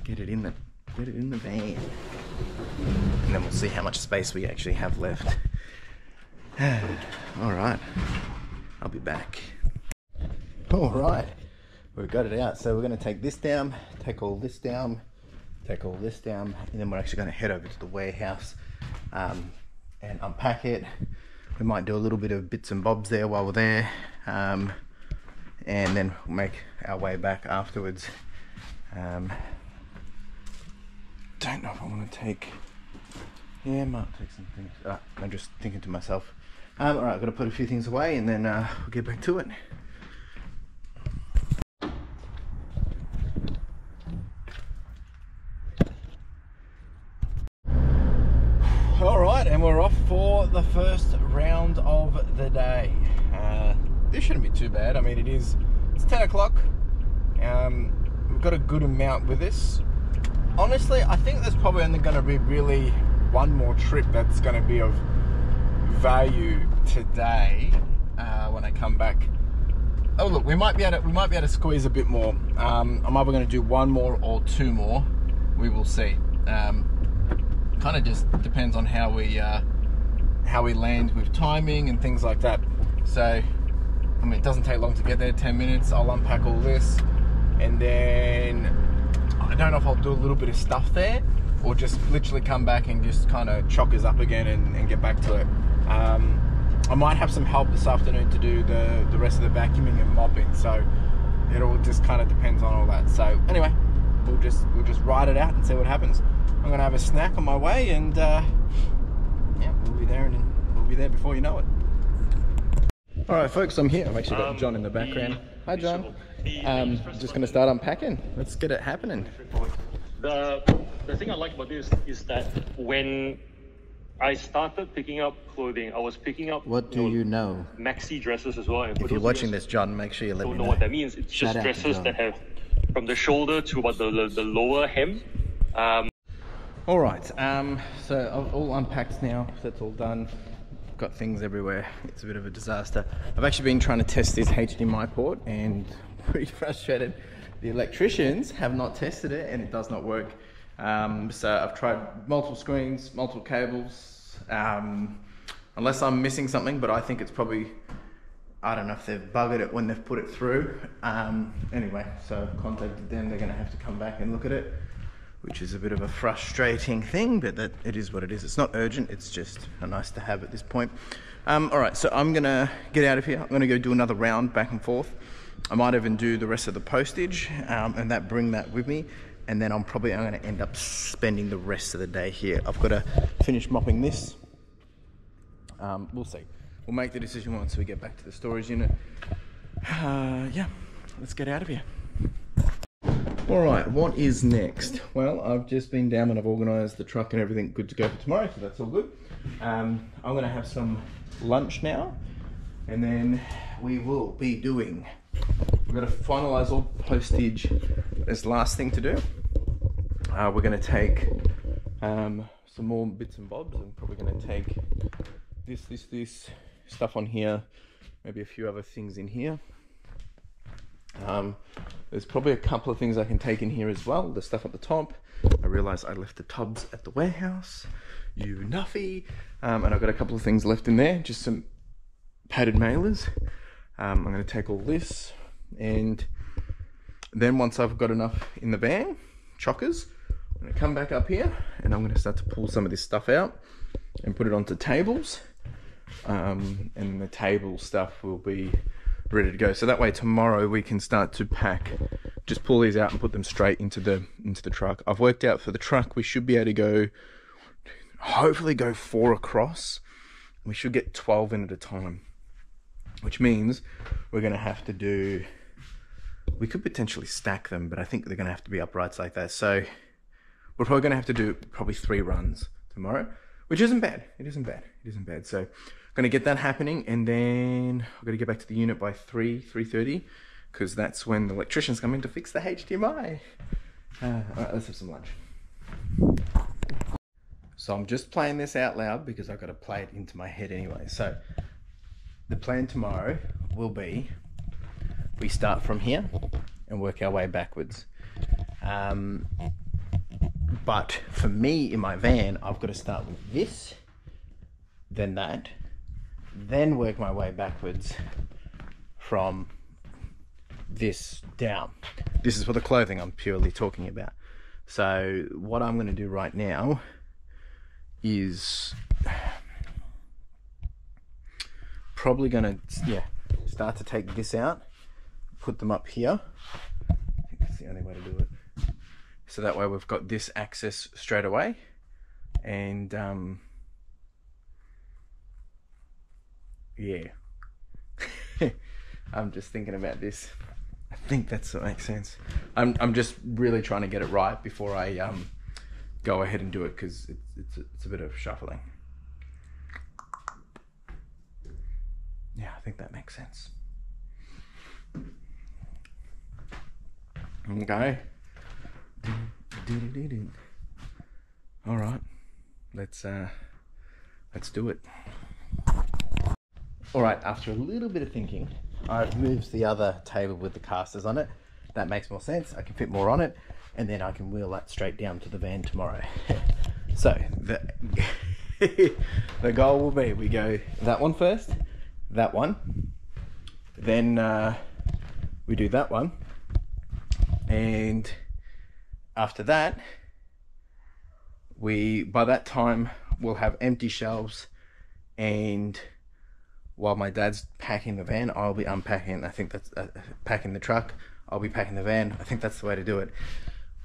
Speaker 1: Get it in the van, and then we'll see how much space we actually have left. All right, I'll be back. All right, we've got it out. So we're going to take this down, take all this down, take all this down, and then we're actually going to head over to the warehouse and unpack it. We might do a little bit of bits and bobs there while we're there, and then we'll make our way back afterwards. Don't know if I want to take, yeah, I might take some things. I'm just thinking to myself, all right, I've got to put a few things away, and then we'll get back to it. All right, and we're off for the first round of the day. This shouldn't be too bad. I mean, it's 10 o'clock. We've got a good amount with this. Honestly, I think there's probably only going to be really one more trip that's going to be of value today when I come back. Oh look, we might be able to squeeze a bit more. I'm either going to do one more or 2 more. We will see. Kind of just depends on how we land with timing and things like that. So, I mean, it doesn't take long to get there. 10 minutes. I'll unpack all this, and then I don't know if I'll do a little bit of stuff there, or just literally come back and just kind of chock us up again and get back to it. I might have some help this afternoon to do the rest of the vacuuming and mopping, so it all just kind of depends on all that. So anyway, we'll just ride it out and see what happens. I'm gonna have a snack on my way, and yeah, we'll be there, and we'll be there before you know it. All right, folks, I'm here. I've actually got John in the background. Hi, John. Just gonna start unpacking. Let's get it happening.
Speaker 2: The thing I like about this is that when I started picking up clothing, I was picking up
Speaker 1: maxi
Speaker 2: dresses as well. And
Speaker 1: if you're watching this, John, make sure you let me know.
Speaker 2: Don't know what that means. It's just dresses that have from the shoulder to about the lower hem.
Speaker 1: All right, so I've all unpacked now. That's all done. Got things everywhere. It's a bit of a disaster. I've actually been trying to test this HDMI port and pretty frustrated. The electricians have not tested it and it does not work. So I've tried multiple screens, multiple cables, unless I'm missing something, but I think it's probably, I don't know if they've buggered it when they've put it through. Anyway, so I've contacted them. They're gonna have to come back and look at it, which is a bit of a frustrating thing, but that it is what it is. It's not urgent, it's just a nice to have at this point. All right, so I'm gonna get out of here. I'm gonna go do another round back and forth. I might even do the rest of the postage and bring that with me. And then I'm gonna end up spending the rest of the day here. I've gotta finish mopping this. We'll see. We'll make the decision once we get back to the storage unit. Yeah, let's get out of here. All right, what is next? Well, I've just been down and I've organised the truck and everything good to go for tomorrow, so that's all good. I'm gonna have some lunch now, and then we will be doing, we're gonna finalise all postage as last thing to do. We're gonna take some more bits and bobs. I'm probably gonna take this stuff on here, maybe a few other things in here. There's probably a couple of things I can take in here as well. The stuff at the top. I realised I left the tubs at the warehouse. You nuffy. And I've got a couple of things left in there. Just some padded mailers. I'm going to take all this. And then once I've got enough in the van, chockers, I'm going to come back up here. And I'm going to start to pull some of this stuff out and put it onto tables. And the table stuff will be ready to go, so that way tomorrow we can start to pack, just pull these out and put them straight into the truck. I've worked out for the truck we should be able to go, hopefully go 4 across. We should get 12 in at a time, which means we're going to have to do, we could potentially stack them, but I think they're going to have to be uprights like that. So we're probably going to have to do probably 3 runs tomorrow, which isn't bad. It isn't bad. So I'm going to get that happening, and then I've got to get back to the unit by 3:30, because that's when the electricians come in to fix the HDMI. All right, let's have some lunch. So I'm just playing this out loud because I've got to play it into my head anyway. So the plan tomorrow will be, we start from here and work our way backwards. But for me in my van, I've got to start with this, then that, then work my way backwards from this down. This is for the clothing I'm purely talking about. So what I'm going to do right now is probably going to start to take this out, put them up here. I think that's the only way to do it. So that way we've got this access straight away, and yeah. I'm just thinking about this. I think that's what makes sense. I'm just really trying to get it right before I go ahead and do it, because it's a bit of shuffling. Yeah, I think that makes sense. Okay. All right, let's do it. All right, after a little bit of thinking, I've moved the other table with the casters on it. That makes more sense. I can fit more on it, and then I can wheel that straight down to the van tomorrow. So the goal will be, we go that one first, that one, then we do that one, and after that, by that time we'll have empty shelves, and while my dad's packing the van, I'll be unpacking. I think that's packing the truck. I'll be packing the van. I think that's the way to do it.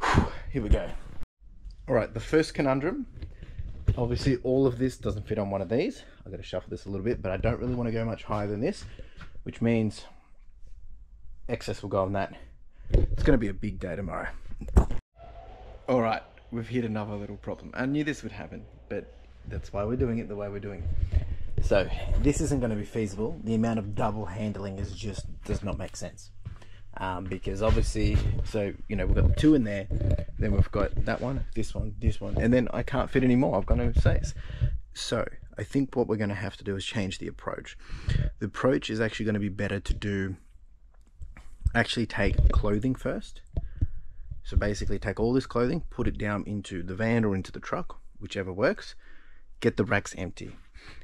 Speaker 1: Whew, here we go. All right, the first conundrum. Obviously, all of this doesn't fit on one of these. I've got to shuffle this a little bit, but I don't really want to go much higher than this, which means excess will go on that. It's going to be a big day tomorrow. All right, we've hit another little problem. I knew this would happen, but that's why we're doing it the way we're doing it. So this isn't going to be feasible. The amount of double handling does not make sense. because obviously, so you know, we've got 2 in there, then we've got that one, this one, and then I can't fit any more. I've got no space. So I think what we're going to have to do is change the approach. The approach is actually going to be better to actually take clothing first. So basically take all this clothing, put it down into the van or into the truck, whichever works, get the racks empty.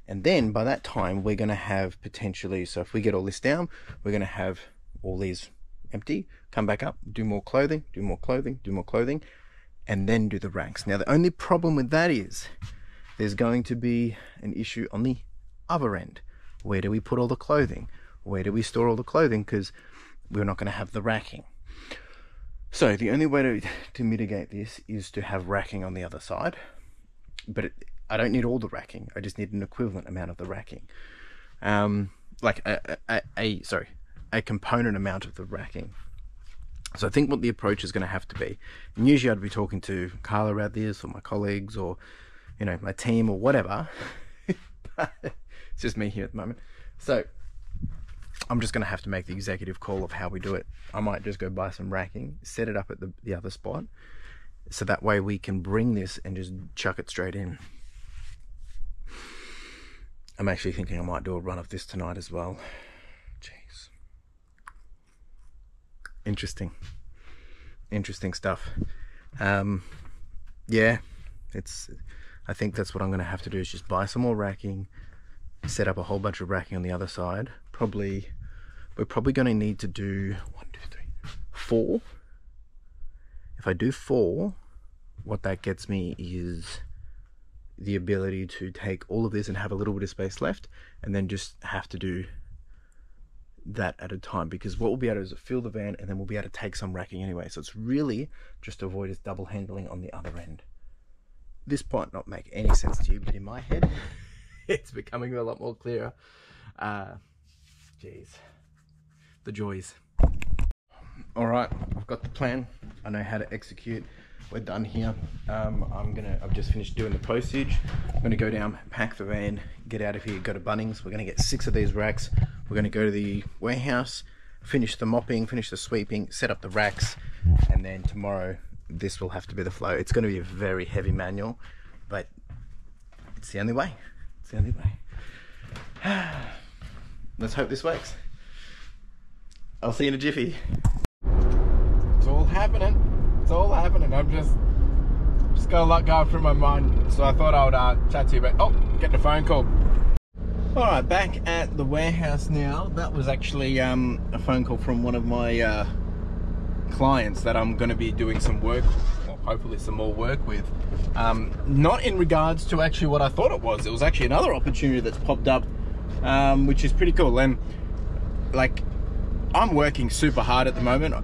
Speaker 1: And then by that time, we're going to have potentially, so if we get all this down, we're going to have all these empty, come back up, do more clothing, do more clothing, do more clothing, and then do the racks. Now the only problem with that is there's going to be an issue on the other end. Where do we put all the clothing? Where do we store all the clothing? Because we're not going to have the racking. So the only way to mitigate this is to have racking on the other side. But I don't need all the racking. I just need an equivalent amount of the racking. Like a component amount of the racking. So I think what the approach is going to have to be, and usually I'd be talking to Carla about this, or my colleagues, or you know, my team, or whatever. But it's just me here at the moment. So I'm just going to have to make the executive call of how we do it. I might just go buy some racking, set it up at the other spot, so that way we can bring this and just chuck it straight in. I'm actually thinking I might do a run of this tonight as well. Jeez. Interesting stuff. Yeah, I think that's what I'm going to have to do, is just buy some more racking, set up a whole bunch of racking on the other side. We're probably going to need to do 1, 2, 3, 4. If I do 4, what that gets me is the ability to take all of this and have a little bit of space left, and then just have to do that at a time, because what we'll be able to do is fill the van, and then we'll be able to take some racking anyway. So it's really just to avoid us double handling on the other end. This might not make any sense to you, but in my head, it's becoming a lot more clearer. Jeez, the joys. All right, I've got the plan. I know how to execute. We're done here. I've just finished doing the postage. I'm gonna go down, pack the van, get out of here, go to Bunnings. We're gonna get 6 of these racks. We're gonna go to the warehouse, finish the mopping, finish the sweeping, set up the racks, and then tomorrow this will have to be the flow. It's going to be a very heavy manual, but it's the only way. It's the only way. Let's hope this works. I'll see you in a jiffy. It's all happening. It's all happening. I'm just got a lot going through my mind, so I thought I would chat to you about. Oh, getting a phone call. All right, back at the warehouse now. That was actually a phone call from one of my clients that I'm going to be doing some work, or hopefully some more work with. Not in regards to actually what I thought it was. It was actually another opportunity that's popped up, which is pretty cool. And like, I'm working super hard at the moment.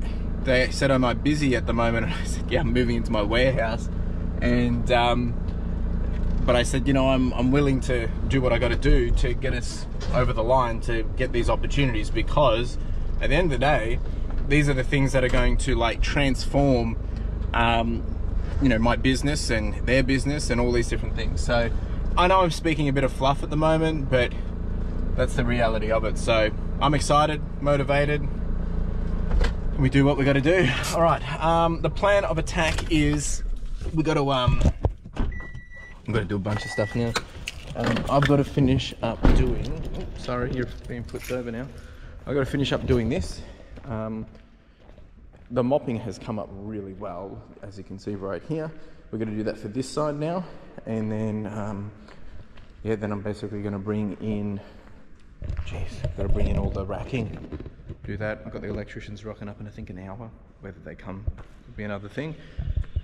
Speaker 1: They said, am I busy at the moment? And I said, yeah, I'm moving into my warehouse. And but I said, you know, I'm willing to do what I got to do to get us over the line to get these opportunities, because at the end of the day, these are the things that are going to like transform, you know, my business and their business and all these different things. So I know I'm speaking a bit of fluff at the moment, but that's the reality of it. So I'm excited, motivated. We do what we got to do. All right. The plan of attack is we got to I'm going to do a bunch of stuff now. I've got to finish up doing. Oops, sorry, you're being flipped over now. I've got to finish up doing this. The mopping has come up really well, as you can see right here. We're going to do that for this side now, and then yeah, then I'm basically going to bring in, I've got to bring in all the racking, do that. I've got the electricians rocking up in I think an hour. Whether they come will be another thing.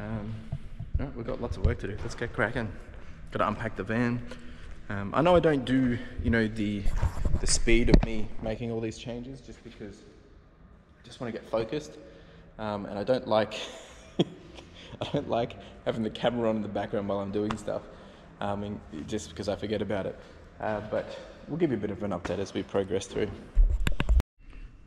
Speaker 1: No, we've got lots of work to do. Let's get cracking. Got to unpack the van. I know I don't do, you know, the speed of me making all these changes, just because I just want to get focused, and I don't like I don't like having the camera on in the background while I'm doing stuff, just because I forget about it. But we'll give you a bit of an update as we progress through.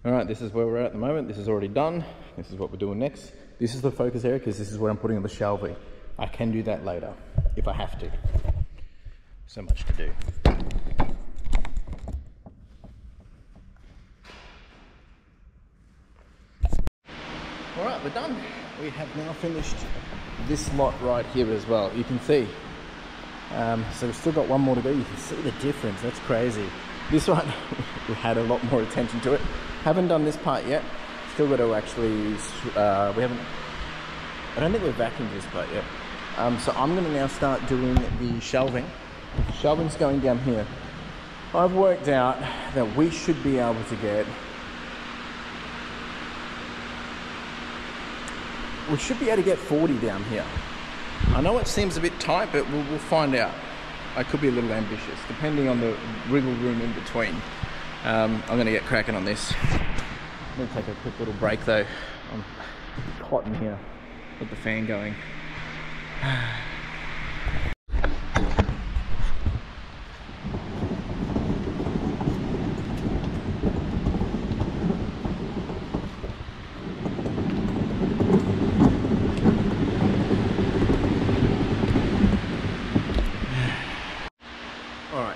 Speaker 1: All right, this is where we're at the moment. This is already done. This is what we're doing next. This is the focus area, because this is where I'm putting on the shelving. I can do that later if I have to. So much to do. All right, we're done. We have now finished this lot right here as well. You can see. So we've still got one more to go. You can see the difference. That's crazy. This one, we had a lot more attention to it. Haven't done this part yet. Still got to actually, I don't think we've vacuumed this part yet. So I'm going to now start doing the shelving. Shelving's going down here. I've worked out that we should be able to get, we should be able to get 40 down here. I know it seems a bit tight, but we'll find out. I could be a little ambitious, depending on the wriggle room in between. I'm going to get cracking on this. I'm going to take a quick little break though. I'm hot in here with the fan going.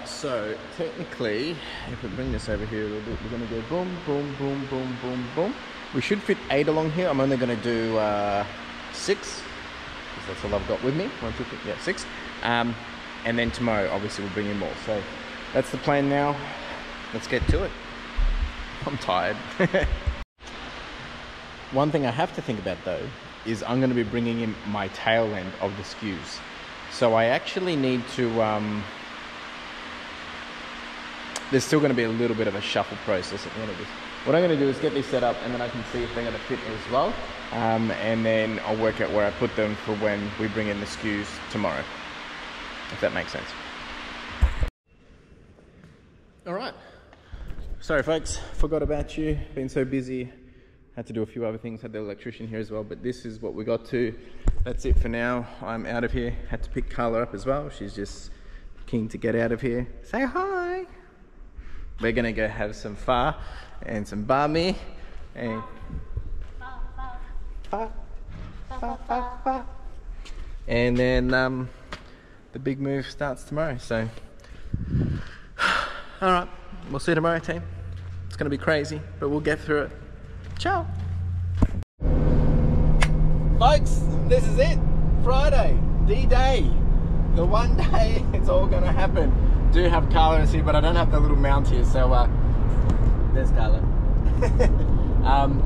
Speaker 1: So technically, if we bring this over here a little bit, we're going to go boom, boom, boom, boom, boom, boom. We should fit 8 along here. I'm only going to do 6, because that's all I've got with me. 1, 2, 3, yeah, 6. And then tomorrow, obviously, we'll bring in more. So that's the plan now. Let's get to it. I'm tired. One thing I have to think about though is I'm going to be bringing in my tail end of the skews. So I actually need to. There's still going to be a little bit of a shuffle process at the end of this. What I'm going to do is get these set up, and then I can see if they're going to fit as well. And then I'll work out where I put them for when we bring in the skews tomorrow, if that makes sense. All right. Sorry folks, forgot about you. Been so busy. Had to do a few other things. Had the electrician here as well, but this is what we got to. That's it for now. I'm out of here. Had to pick Carla up as well. She's just keen to get out of here. Say hi. We're gonna go have some pho and some banh mi and pho. And then the big move starts tomorrow. So, all right, we'll see you tomorrow, team. It's gonna be crazy, but we'll get through it. Ciao, folks. This is it. Friday, D-Day. The one day it's all gonna happen. Do have Carla here, but I don't have the little mount here, so there's Carla.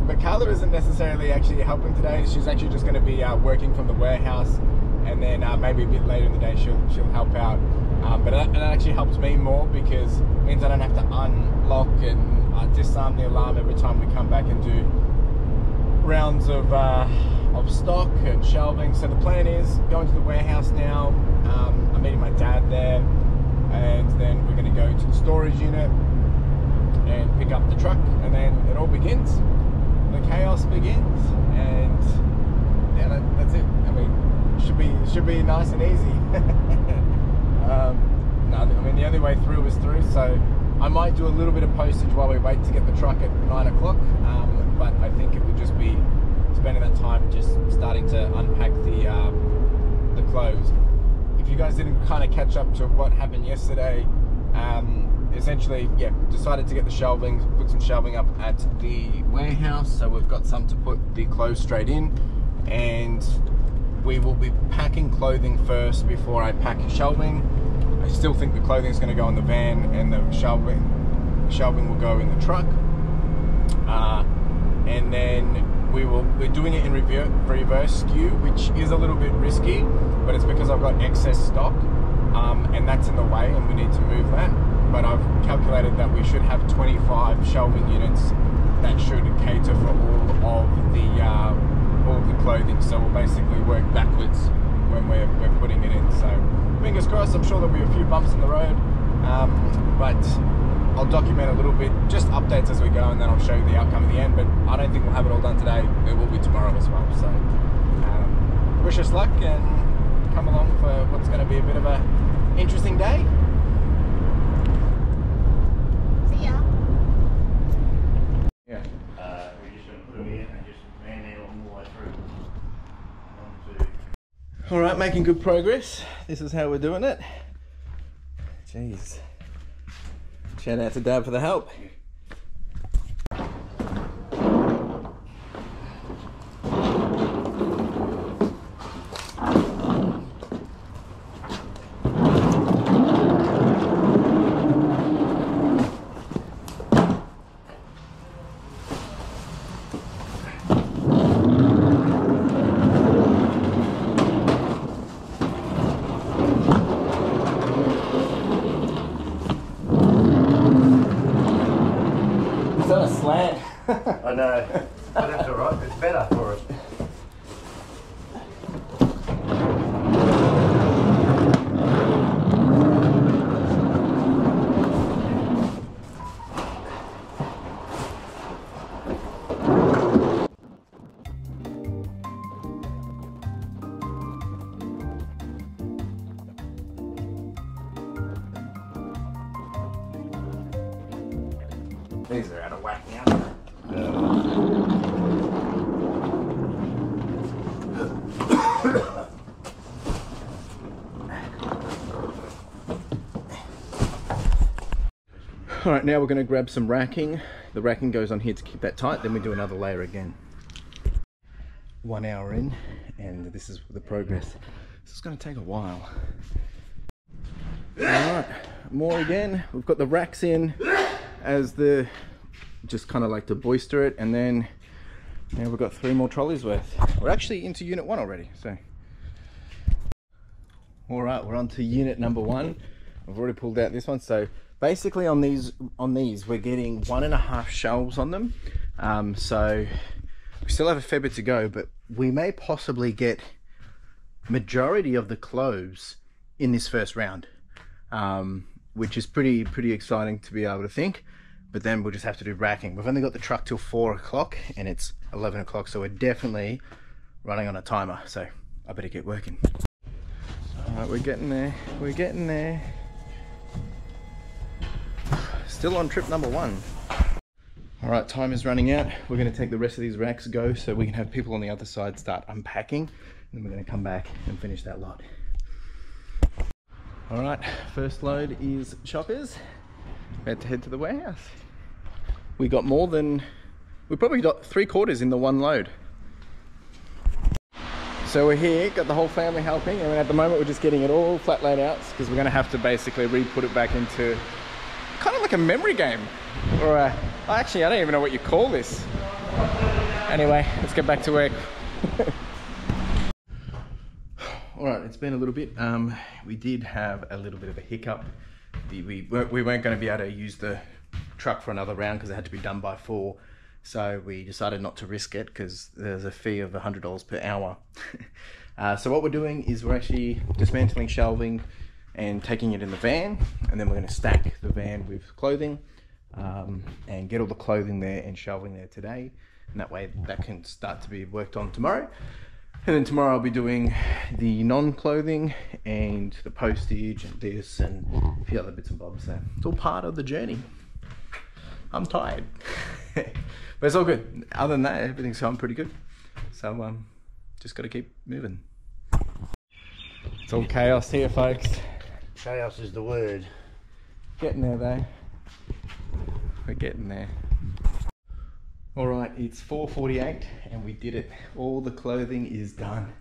Speaker 1: But Carla isn't necessarily actually helping today. She's actually just going to be working from the warehouse, and then maybe a bit later in the day she'll help out. But that actually helps me more, because it means I don't have to unlock and disarm the alarm every time we come back and do rounds of stock and shelving. So the plan is going to the warehouse now. I'm meeting my dad there. And then we're going to go to the storage unit and pick up the truck, and then it all begins. The chaos begins, and yeah, that's it. I mean, should be nice and easy. No, I mean the only way through is through. So I might do a little bit of postage while we wait to get the truck at 9 o'clock. But I think it would just be spending that time just starting to unpack the clothes. If you guys didn't kind of catch up to what happened yesterday, essentially, yeah, decided to get the shelving, put some shelving up at the warehouse, so we've got some to put the clothes straight in, and we will be packing clothing first before I pack shelving. I still think the clothing is going to go in the van, and the shelving will go in the truck, and then we're doing it in reverse skew, which is a little bit risky, but it's because I've got excess stock, and that's in the way, and we need to move that. But I've calculated that we should have 25 shelving units that should cater for all of the clothing. So we'll basically work backwards when we're putting it in. So fingers crossed. I'm sure there'll be a few bumps in the road, but I'll document a little bit, just updates as we go, and then I'll show you the outcome at the end. But I don't think we'll have it all done today. It will be tomorrow as well. So wish us luck, and come along for what's going to be a bit of a interesting day.
Speaker 3: See ya.
Speaker 1: Yeah.
Speaker 4: We're just going to put them in and just man nail them all the way through. 1, 2.
Speaker 1: All right, making good progress. This is how we're doing it. Jeez. Shout out to Dad for the help.
Speaker 4: but that's all right. It's better for us.
Speaker 1: These are out of whack now. All right, now we're going to grab some racking. The racking goes on here to keep that tight, then we do another layer again. 1 hour in, and this is the progress. This is going to take a while. All right, more again. We've got the racks in as the, just kind of like to boister it, and then now we've got 3 more trolleys worth. We're actually into unit 1 already, so. All right, we're on to unit number 1. I've already pulled out this one. So basically on these we're getting 1.5 shelves on them. So we still have a fair bit to go, but we may possibly get majority of the clothes in this first round, which is pretty exciting to be able to think. But then we'll just have to do racking. We've only got the truck till 4 o'clock and it's 11 o'clock, so we're definitely running on a timer, so I better get working. All right, we're getting there. Still on trip number 1. All right, time is running out. We're going to take the rest of these racks go so we can have people on the other side start unpacking, and then we're going to come back and finish that lot. All right, first load is chockers. About to head to the warehouse. We got more than, we probably got 3/4 in the one load. So we're here, got the whole family helping, and at the moment we're just getting it all flat laid out because we're going to have to basically re-put it back into kind of like a memory game, or actually I don't even know what you call this. Anyway, let's get back to work. All right, it's been a little bit. We did have a little bit of a hiccup. We weren't going to be able to use the truck for another round because it had to be done by 4. So we decided not to risk it because there's a fee of $100 per hour. So what we're doing is we're actually dismantling shelving and taking it in the van, and then we're going to stack the van with clothing and get all the clothing there and shelving there today. And that way that can start to be worked on tomorrow. And then tomorrow I'll be doing the non-clothing and the postage and this and a few other bits and bobs. So it's all part of the journey. I'm tired, but it's all good. Other than that, everything's going pretty good. So just got to keep moving. It's all chaos here, folks.
Speaker 4: Chaos is the word.
Speaker 1: Getting there though. We're getting there. All right, it's 4:48 and we did it. All the clothing is done.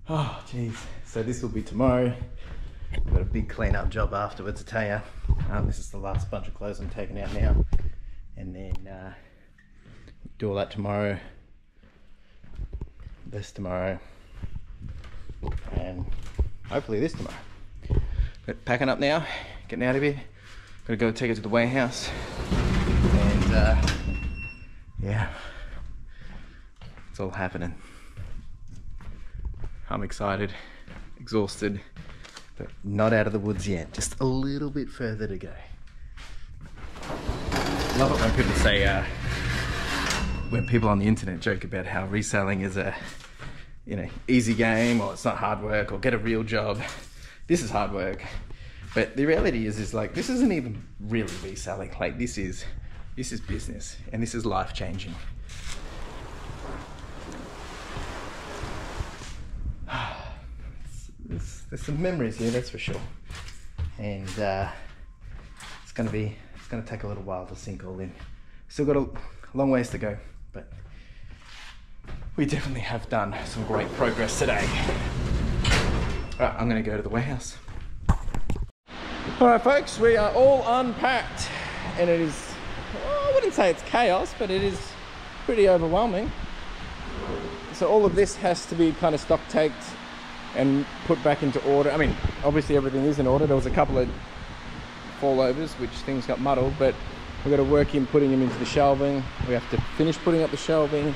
Speaker 1: Oh, geez. So this will be tomorrow. We've got a big clean up job afterwards, I tell you. This is the last bunch of clothes I'm taking out now. And then do all that tomorrow. This tomorrow. And hopefully this tomorrow. But packing up now, getting out of here. Gotta go take it to the warehouse. And yeah, it's all happening. I'm excited, exhausted, but not out of the woods yet. Just a little bit further to go. Love it when people say, when people on the internet joke about how reselling is a, easy game, or it's not hard work, or get a real job. This is hard work. But the reality is like, this isn't even really reselling. Like this is business, and this is life-changing. There's some memories here, that's for sure. And it's gonna take a little while to sink all in. Still got a long ways to go, but we definitely have done some great progress today. All right, I'm gonna go to the warehouse. All right, folks, we are all unpacked, and it is, well, I wouldn't say it's chaos, but it is pretty overwhelming. So all of this has to be kind of stock taked and put back into order. I mean, obviously everything is in order. There was a couple of fallovers, which things got muddled, but We've got to work in putting them into the shelving. We have to finish putting up the shelving.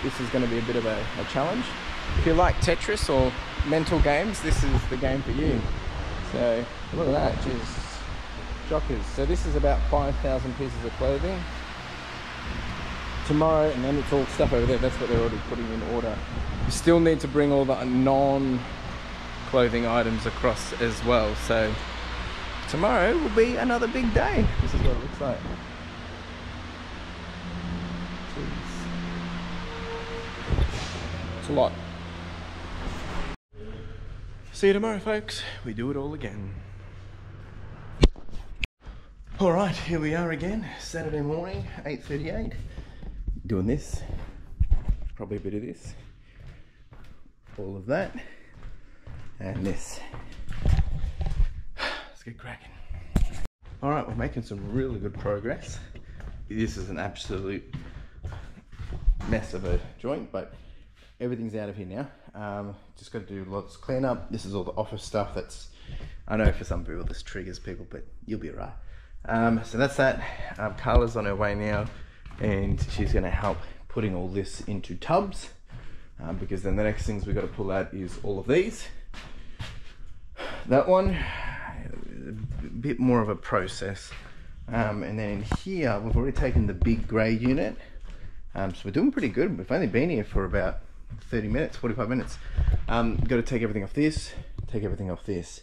Speaker 1: This is going to be a bit of a challenge. If you like Tetris or mental games, this is the game for you. So look at that, just jockers. So this is about 5,000 pieces of clothing. Tomorrow, and then it's all stuff over there, that's what they're already putting in order. You still need to bring all the non-clothing items across as well. So tomorrow will be another big day. This is what it looks like. Jeez. It's a lot. See you tomorrow, folks. We do it all again. All right, here we are again, Saturday morning, 8:38. Doing this, probably a bit of this, all of that, and this. Let's get cracking. All right, we're making some really good progress. This is an absolute mess of a joint, but everything's out of here now. Just got to do lots of cleanup. This is all the office stuff. That's, I know for some people this triggers people, but you'll be right. So that's that. Carla's on her way now, and she's going to help putting all this into tubs, because then the next things we've got to pull out is all of these. That one, a bit more of a process. And then in here, we've already taken the big grey unit. So we're doing pretty good. We've only been here for about 30 minutes, 45 minutes. Got to take everything off this, take everything off this.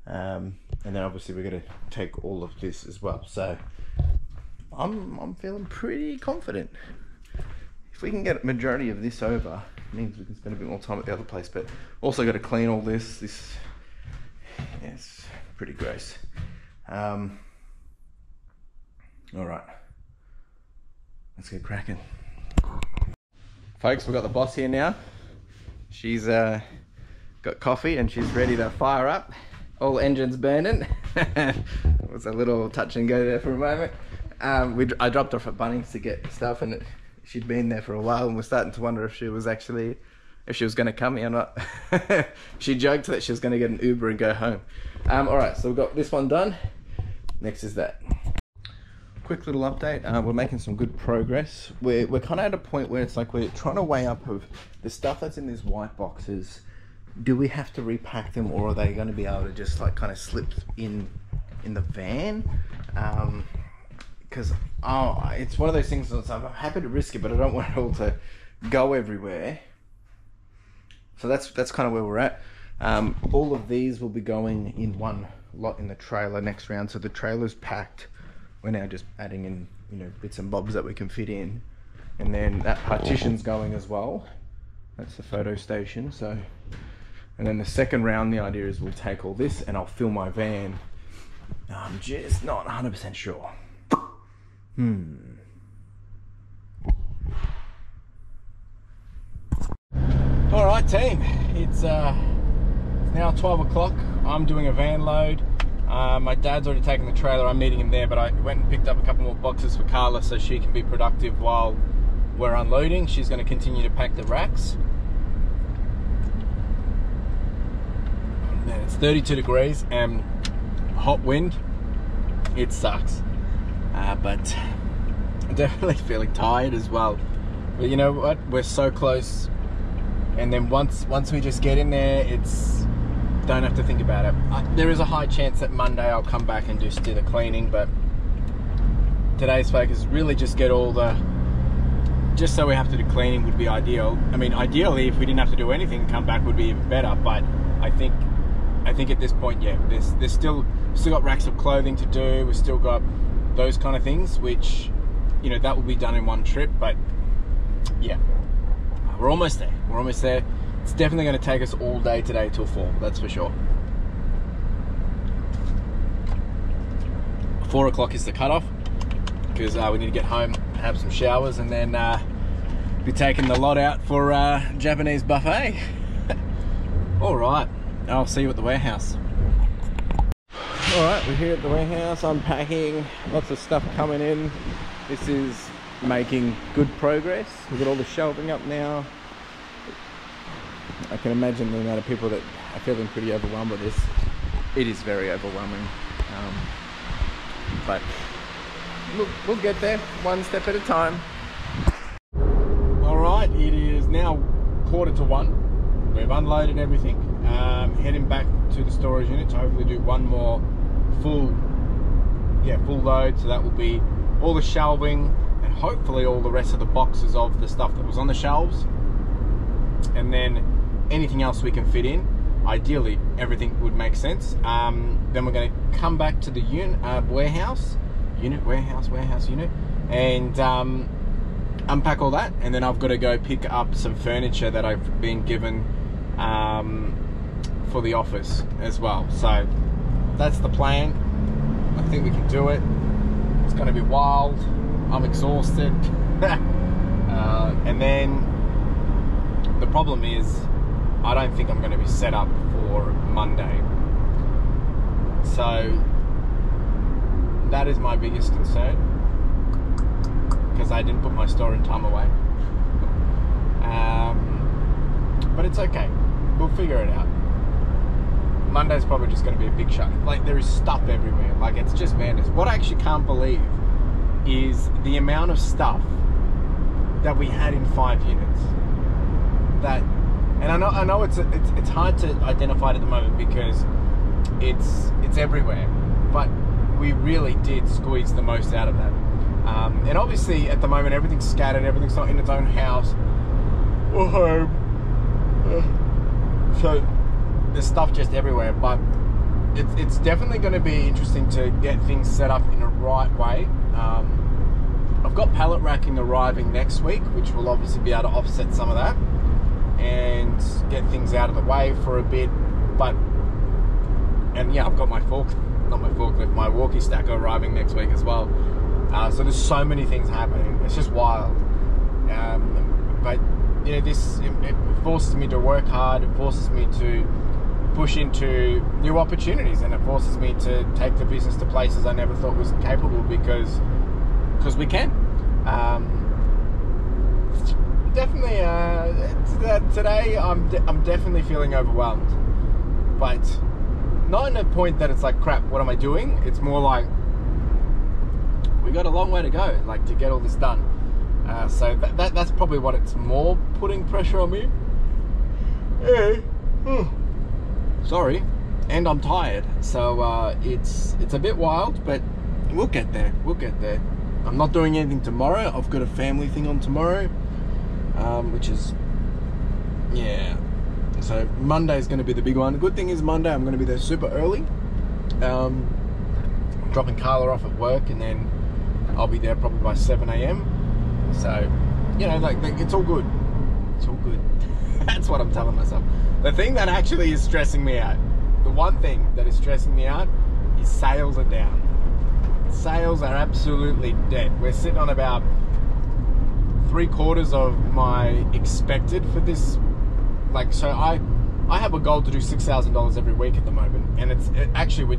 Speaker 1: And then obviously we're going to take all of this as well. So I'm feeling pretty confident. If we can get a majority of this over, it means we can spend a bit more time at the other place. But also got to clean all this. This, yeah, it's pretty gross. All right, let's get cracking. Folks, we've got the boss here now. She's got coffee and she's ready to fire up. All engines burning. It was a little touch and go there for a moment. I dropped her off at Bunnings to get stuff, and she'd been there for a while, and we're starting to wonder if she was going to come here or not. She joked that she was going to get an Uber and go home. All right, so we've got this one done. Next is that. Quick little update. We're making some good progress. We're kind of at a point where it's like we're trying to weigh up of the stuff that's in these white boxes. Do we have to repack them, or are they going to be able to just like kind of slip in the van? Because it's one of those things that I'm happy to risk it, but I don't want it all to go everywhere. So that's kind of where we're at. All of these will be going in one lot in the trailer next round. So the trailer's packed. We're now just adding in, you know, bits and bobs that we can fit in, and then that partition's going as well. That's the photo station. So, and then the second round, the idea is we'll take all this and I'll fill my van. I'm just not 100% sure. All right, team. It's now 12 o'clock. I'm doing a van load. My dad's already taken the trailer. I'm meeting him there, but I went and picked up a couple more boxes for Carla so she can be productive while we're unloading. She's going to continue to pack the racks. Man, it's 32 degrees and hot wind. It sucks. But I'm definitely feeling tired as well. But you know what? We're so close. And then once we just get in there, it's don't have to think about it. There is a high chance that Monday I'll come back and just do the cleaning, but today's focus is really just get all the, just so we have to do cleaning would be ideal. I mean, ideally if we didn't have to do anything, come back would be even better, but I think at this point, yeah, there's still got racks of clothing to do. We've still got those kind of things, which, you know, that will be done in one trip, but yeah, we're almost there. We're almost there. It's definitely going to take us all day today till 4, that's for sure. 4 o'clock is the cutoff, because we need to get home, have some showers, and then be taking the lot out for Japanese buffet. All right, I'll see you at the warehouse. All right, we're here at the warehouse, unpacking, lots of stuff coming in. This is making good progress. We've got all the shelving up now. I can imagine the amount of people that are feeling pretty overwhelmed with this. It is very overwhelming. but we'll get there one step at a time. All right, it is now 1:45. We've unloaded everything. Heading back to the storage unit to hopefully do one more full load. So that will be all the shelving and hopefully all the rest of the boxes of the stuff that was on the shelves, and then anything else we can fit in. Ideally, everything would make sense. Then we're going to come back to the warehouse unit, and unpack all that. And then I've got to go pick up some furniture that I've been given for the office as well. So that's the plan. I think we can do it. It's going to be wild. I'm exhausted. And then the problem is, I don't think I'm going to be set up for Monday. So that is my biggest concern, because I didn't put my storing time away. But it's okay. We'll figure it out. Monday's probably just going to be a big shut. Like, there is stuff everywhere. Like, it's just madness. What I actually can't believe is the amount of stuff that we had in 5 units. And I know it's hard to identify it at the moment because it's everywhere, but we really did squeeze the most out of that. And obviously at the moment everything's scattered, everything's not in its own house or home, so there's stuff just everywhere. But it's definitely going to be interesting to get things set up in a right way. I've got pallet racking arriving next week, which will obviously be able to offset some of that and get things out of the way for a bit. And yeah, I've got my my walkie stacker arriving next week as well. So there's so many things happening. It's just wild. But you know, it forces me to work hard. It forces me to push into new opportunities, and it forces me to take the business to places I never thought was capable, because we can. Definitely, today I'm definitely feeling overwhelmed, but not in a point that it's like, crap, what am I doing? It's more like, we got a long way to go, like, to get all this done. So that's probably what it's more putting pressure on me. Sorry, and I'm tired, so it's a bit wild, but we'll get there. I'm not doing anything tomorrow. I've got a family thing on tomorrow, which is, yeah. So Monday's going to be the big one. The good thing is Monday I'm going to be there super early. Dropping Carla off at work, and then I'll be there probably by 7 AM. So, you know, like it's all good. It's all good. That's what I'm telling myself. The thing that actually is stressing me out, the one thing that is stressing me out, is sales are down. Sales are absolutely dead. We're sitting on about 3/4 of my expected for this. Like, so I have a goal to do $6,000 every week at the moment, and actually we're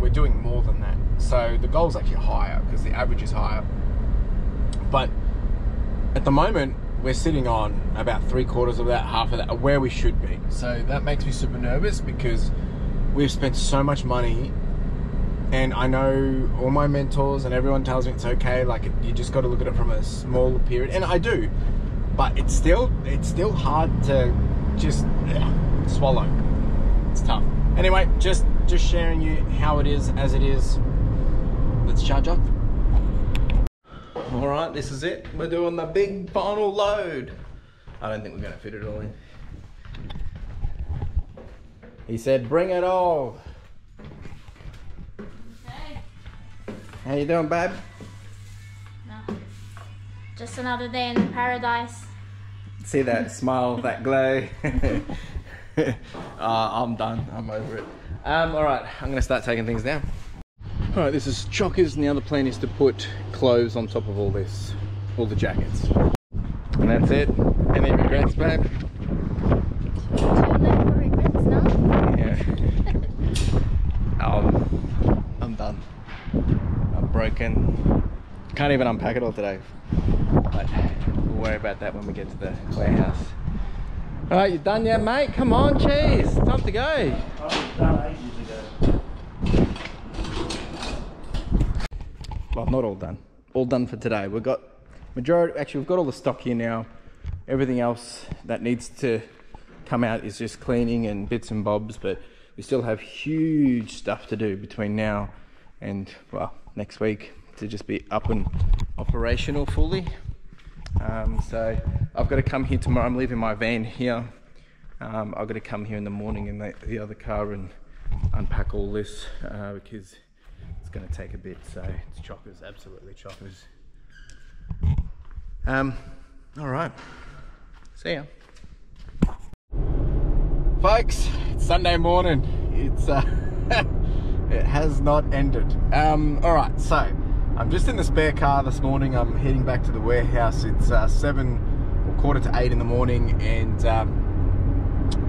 Speaker 1: doing more than that. So the goal's actually higher because the average is higher. But at the moment we're sitting on about 3/4 of that, half of that, where we should be. So that makes me super nervous, because we've spent so much money. And I know all my mentors and everyone tells me it's okay, like you just got to look at it from a smaller period, and I do, but it's still hard to just swallow. It's tough. Anyway, just sharing you how it is as it is. Let's charge up. All right, this is it. We're doing the big final load. I don't think we're gonna fit it all in. He said, "Bring it all." How you doing, babe?
Speaker 3: No. Just another day in paradise.
Speaker 1: See that smile, that glow? I'm done. I'm over it. All right, I'm gonna start taking things down. All right, this is Chockers. Now the plan is to put clothes on top of all this, all the jackets. And that's it. Any regrets, babe?
Speaker 3: Too late for regrets, no?
Speaker 1: Yeah. I'm done. I'm broken. Can't even unpack it all today. But we'll worry about that when we get to the warehouse. All right, you done yet, mate? Come on, cheese. Time to go.
Speaker 4: I was done ages ago.
Speaker 1: well, not all done. All done for today. We've got majority, actually we've got all the stock here now. Everything else that needs to come out is just cleaning and bits and bobs, but we still have huge stuff to do between now and, well, next week to just be up and operational fully. So I've got to come here tomorrow. I'm leaving my van here. I've got to come here in the morning in the other car and unpack all this because it's going to take a bit. So it's chockers, absolutely chockers. All right, see ya. Folks, it's Sunday morning. It's it has not ended. All right, so I'm just in the spare car this morning. I'm heading back to the warehouse. It's 7 or quarter to 8 in the morning, and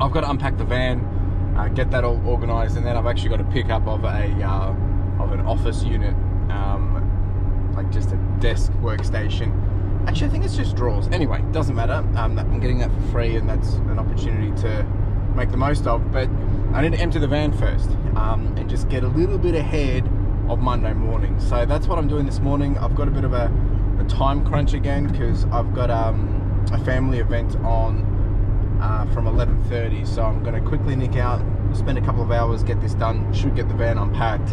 Speaker 1: I've got to unpack the van, get that all organised, and then I've actually got to pick up of an office unit, like just a desk workstation. Actually, I think it's just drawers. Anyway, doesn't matter. I'm getting that for free, and that's an opportunity to make the most of. But I need to empty the van first, and just get a little bit ahead of Monday morning. So that's what I'm doing this morning. I've got a bit of a time crunch again because I've got a family event on from 11:30. So I'm going to quickly nick out, spend a couple of hours, get this done. Should get the van unpacked,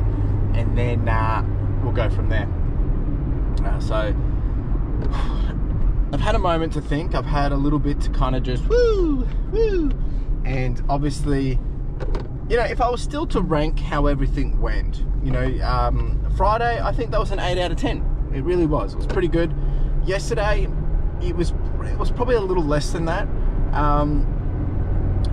Speaker 1: and then we'll go from there. So I've had a moment to think. I've had a little bit to kind of just woo, and obviously, you know, if I was still to rank how everything went, you know, Friday, I think that was an 8 out of 10. It really was. It was pretty good. Yesterday, it was probably a little less than that,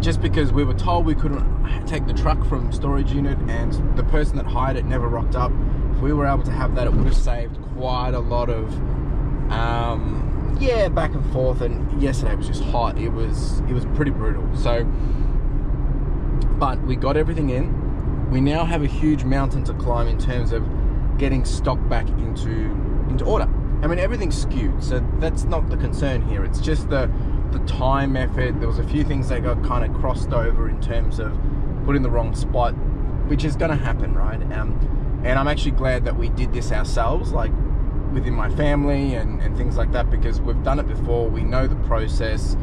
Speaker 1: just because we were told we couldn't take the truck from storage unit, and the person that hired it never rocked up. If we were able to have that, it would have saved quite a lot of yeah, back and forth. And yesterday was just hot. It was pretty brutal. So, but we got everything in. We now have a huge mountain to climb in terms of getting stock back into order. I mean, everything's skewed, so that's not the concern here. It's just the time effort. There was a few things that got kind of crossed over in terms of put in the wrong spot, which is going to happen, right? And I'm actually glad that we did this ourselves, like within my family and things like that, because we've done it before. We know the process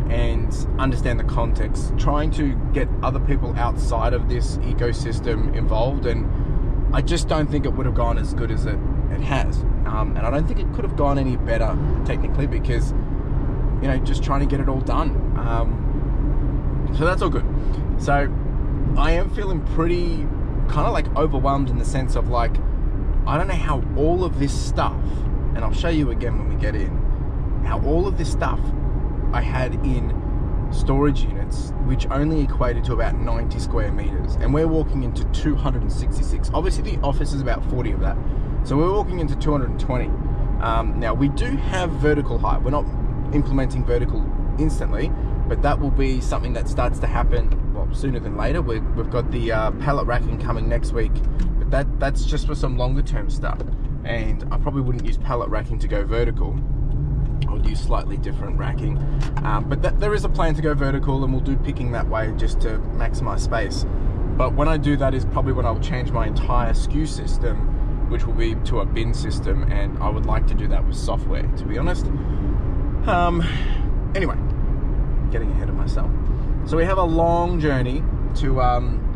Speaker 1: and understand the context. Trying to get other people outside of this ecosystem involved, and I just don't think it would have gone as good as it has. And I don't think it could have gone any better technically, because, you know, just trying to get it all done. So that's all good. So I am feeling pretty kind of like overwhelmed in the sense of like, I don't know how all of this stuff, and I'll show you again when we get in, how all of this stuff I had in storage units, which only equated to about 90 square meters, and we're walking into 266. Obviously the office is about 40 of that, so we're walking into 220. Now we do have vertical height. We're not implementing vertical instantly, but that will be something that starts to happen, well, sooner than later. We've got the pallet racking coming next week, but that's just for some longer term stuff, and I probably wouldn't use pallet racking to go vertical. I would use slightly different racking, but there is a plan to go vertical, and we'll do picking that way just to maximize space. But when I do that is probably when I'll change my entire SKU system, which will be to a bin system, and I would like to do that with software, to be honest. Anyway, getting ahead of myself. So we have a long journey to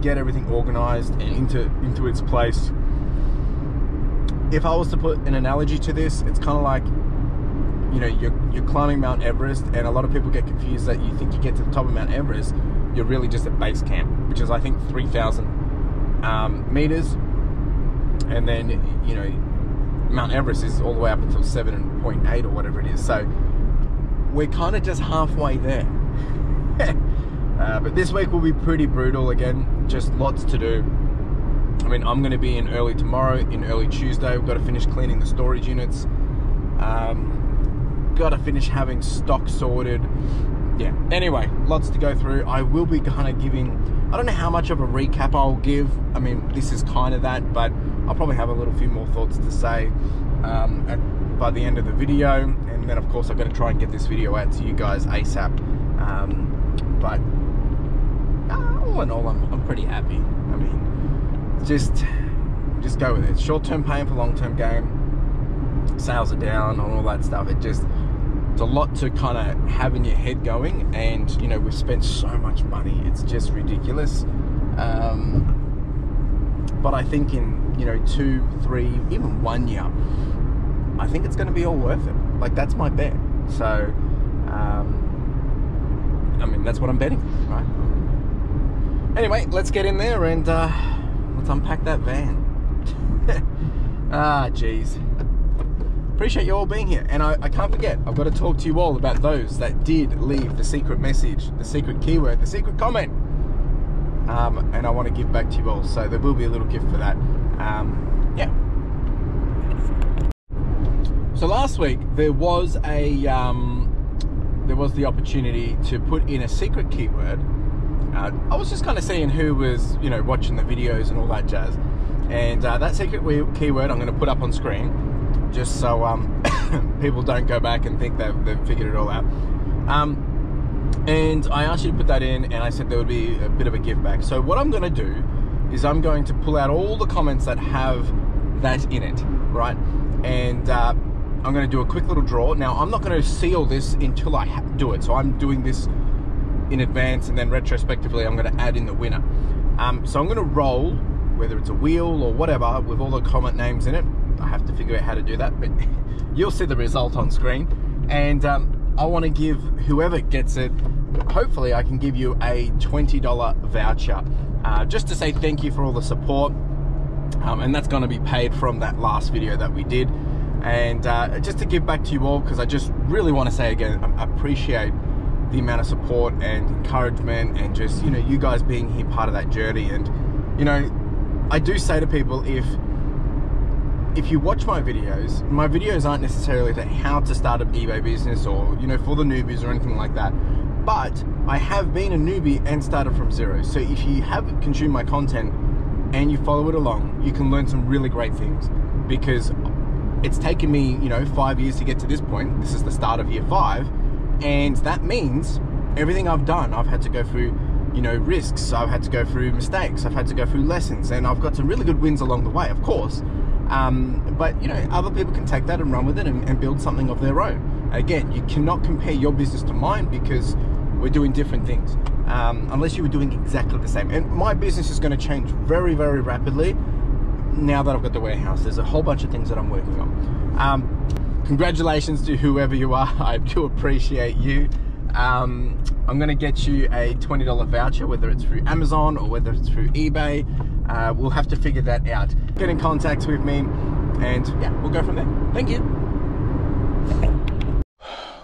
Speaker 1: get everything organized and into its place. If I was to put an analogy to this, it's kind of like, you know, you're climbing Mount Everest, and a lot of people get confused that you think you get to the top of Mount Everest, you're really just at base camp, which is I think 3,000 meters, and then, you know, Mount Everest is all the way up until 7.8 or whatever it is. So we're kind of just halfway there. But this week will be pretty brutal again, just lots to do. I mean, I'm going to be in early tomorrow, in early Tuesday. We've got to finish cleaning the storage units. Got to finish having stock sorted. Yeah, anyway, lots to go through. I will be kind of giving, I don't know how much of a recap I'll give. I mean, this is kind of that, but I'll probably have a little few more thoughts to say by the end of the video. And then of course I've got to try and get this video out to you guys ASAP. But all in all, I'm pretty happy. I mean, just go with it. Short-term pain for long-term gain. sales are down and all that stuff. It's a lot to kind of have in your head going, and you know, we've spent so much money, it's just ridiculous. But I think in, you know, 2, 3, even 1 year, I think it's going to be all worth it. Like, that's my bet. So I mean, that's what I'm betting, right? Anyway, let's get in there and let's unpack that van. Geez. Appreciate you all being here, and I can't forget, I've got to talk to you all about those that did leave the secret message, the secret keyword, the secret comment, and I want to give back to you all, so there will be a little gift for that. Yeah. So last week there was the opportunity to put in a secret keyword. I was just kind of seeing who was, you know, watching the videos and all that jazz, and that secret keyword I'm going to put up on screen, just so people don't go back and think they've figured it all out. And I asked you to put that in, and I said there would be a bit of a give back. So what I'm going to do is I'm going to pull out all the comments that have that in it, right? And I'm going to do a quick little draw. Now, I'm not going to seal this until I do it. So I'm doing this in advance, and then retrospectively I'm going to add in the winner. So I'm going to roll, whether it's a wheel or whatever, with all the comment names in it. I have to figure out how to do that, but you'll see the result on screen. And I want to give whoever gets it, hopefully I can give you a $20 voucher, just to say thank you for all the support. And that's going to be paid from that last video that we did. And just to give back to you all, because I just really want to say again, I appreciate the amount of support and encouragement, and just, you know, you guys being here part of that journey. And, you know, I do say to people, if you watch my videos aren't necessarily to how to start an eBay business, or, you know, for the newbies or anything like that, but I have been a newbie and started from zero. So if you have consumed my content and you follow it along, you can learn some really great things, because it's taken me, you know, 5 years to get to this point. This is the start of year 5, and that means everything I've done, I've had to go through, you know, risks, I've had to go through mistakes, I've had to go through lessons, and I've got some really good wins along the way, of course. But, you know, other people can take that and run with it and build something of their own. Again, you cannot compare your business to mine, because we're doing different things, unless you were doing exactly the same. And my business is going to change very, very rapidly now that I've got the warehouse. There's a whole bunch of things that I'm working on. Congratulations to whoever you are. I do appreciate you. I'm going to get you a $20 voucher, whether it's through Amazon or whether it's through eBay. We'll have to figure that out. Get in contact with me, and yeah, we'll go from there. Thank you.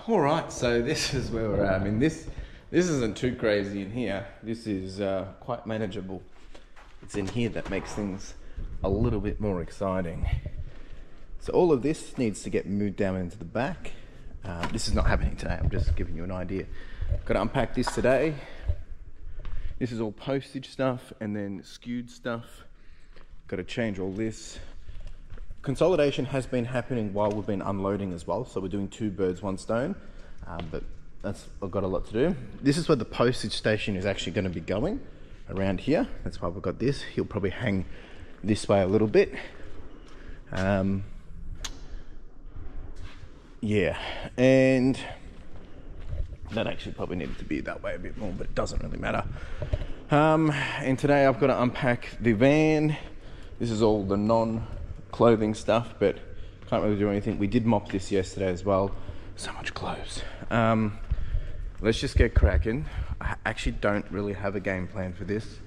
Speaker 1: All right, so this is where we're at. I mean, this isn't too crazy in here. This is quite manageable. It's in here that makes things a little bit more exciting. So all of this needs to get moved down into the back. This is not happening today, I'm just giving you an idea. Got to unpack this today. This is all postage stuff and then skewed stuff. Got to change all this. Consolidation has been happening while we've been unloading as well, so we're doing 2 birds, 1 stone, but I've got a lot to do. This is where the postage station is actually going to be going, around here. That's why we've got this. He'll probably hang this way a little bit. Yeah, and that actually probably needed to be that way a bit more, but it doesn't really matter. And today I've got to unpack the van. This is all the non-clothing stuff, but can't really do anything. We did mop this yesterday as well. So much clothes. Let's just get cracking. I actually don't really have a game plan for this.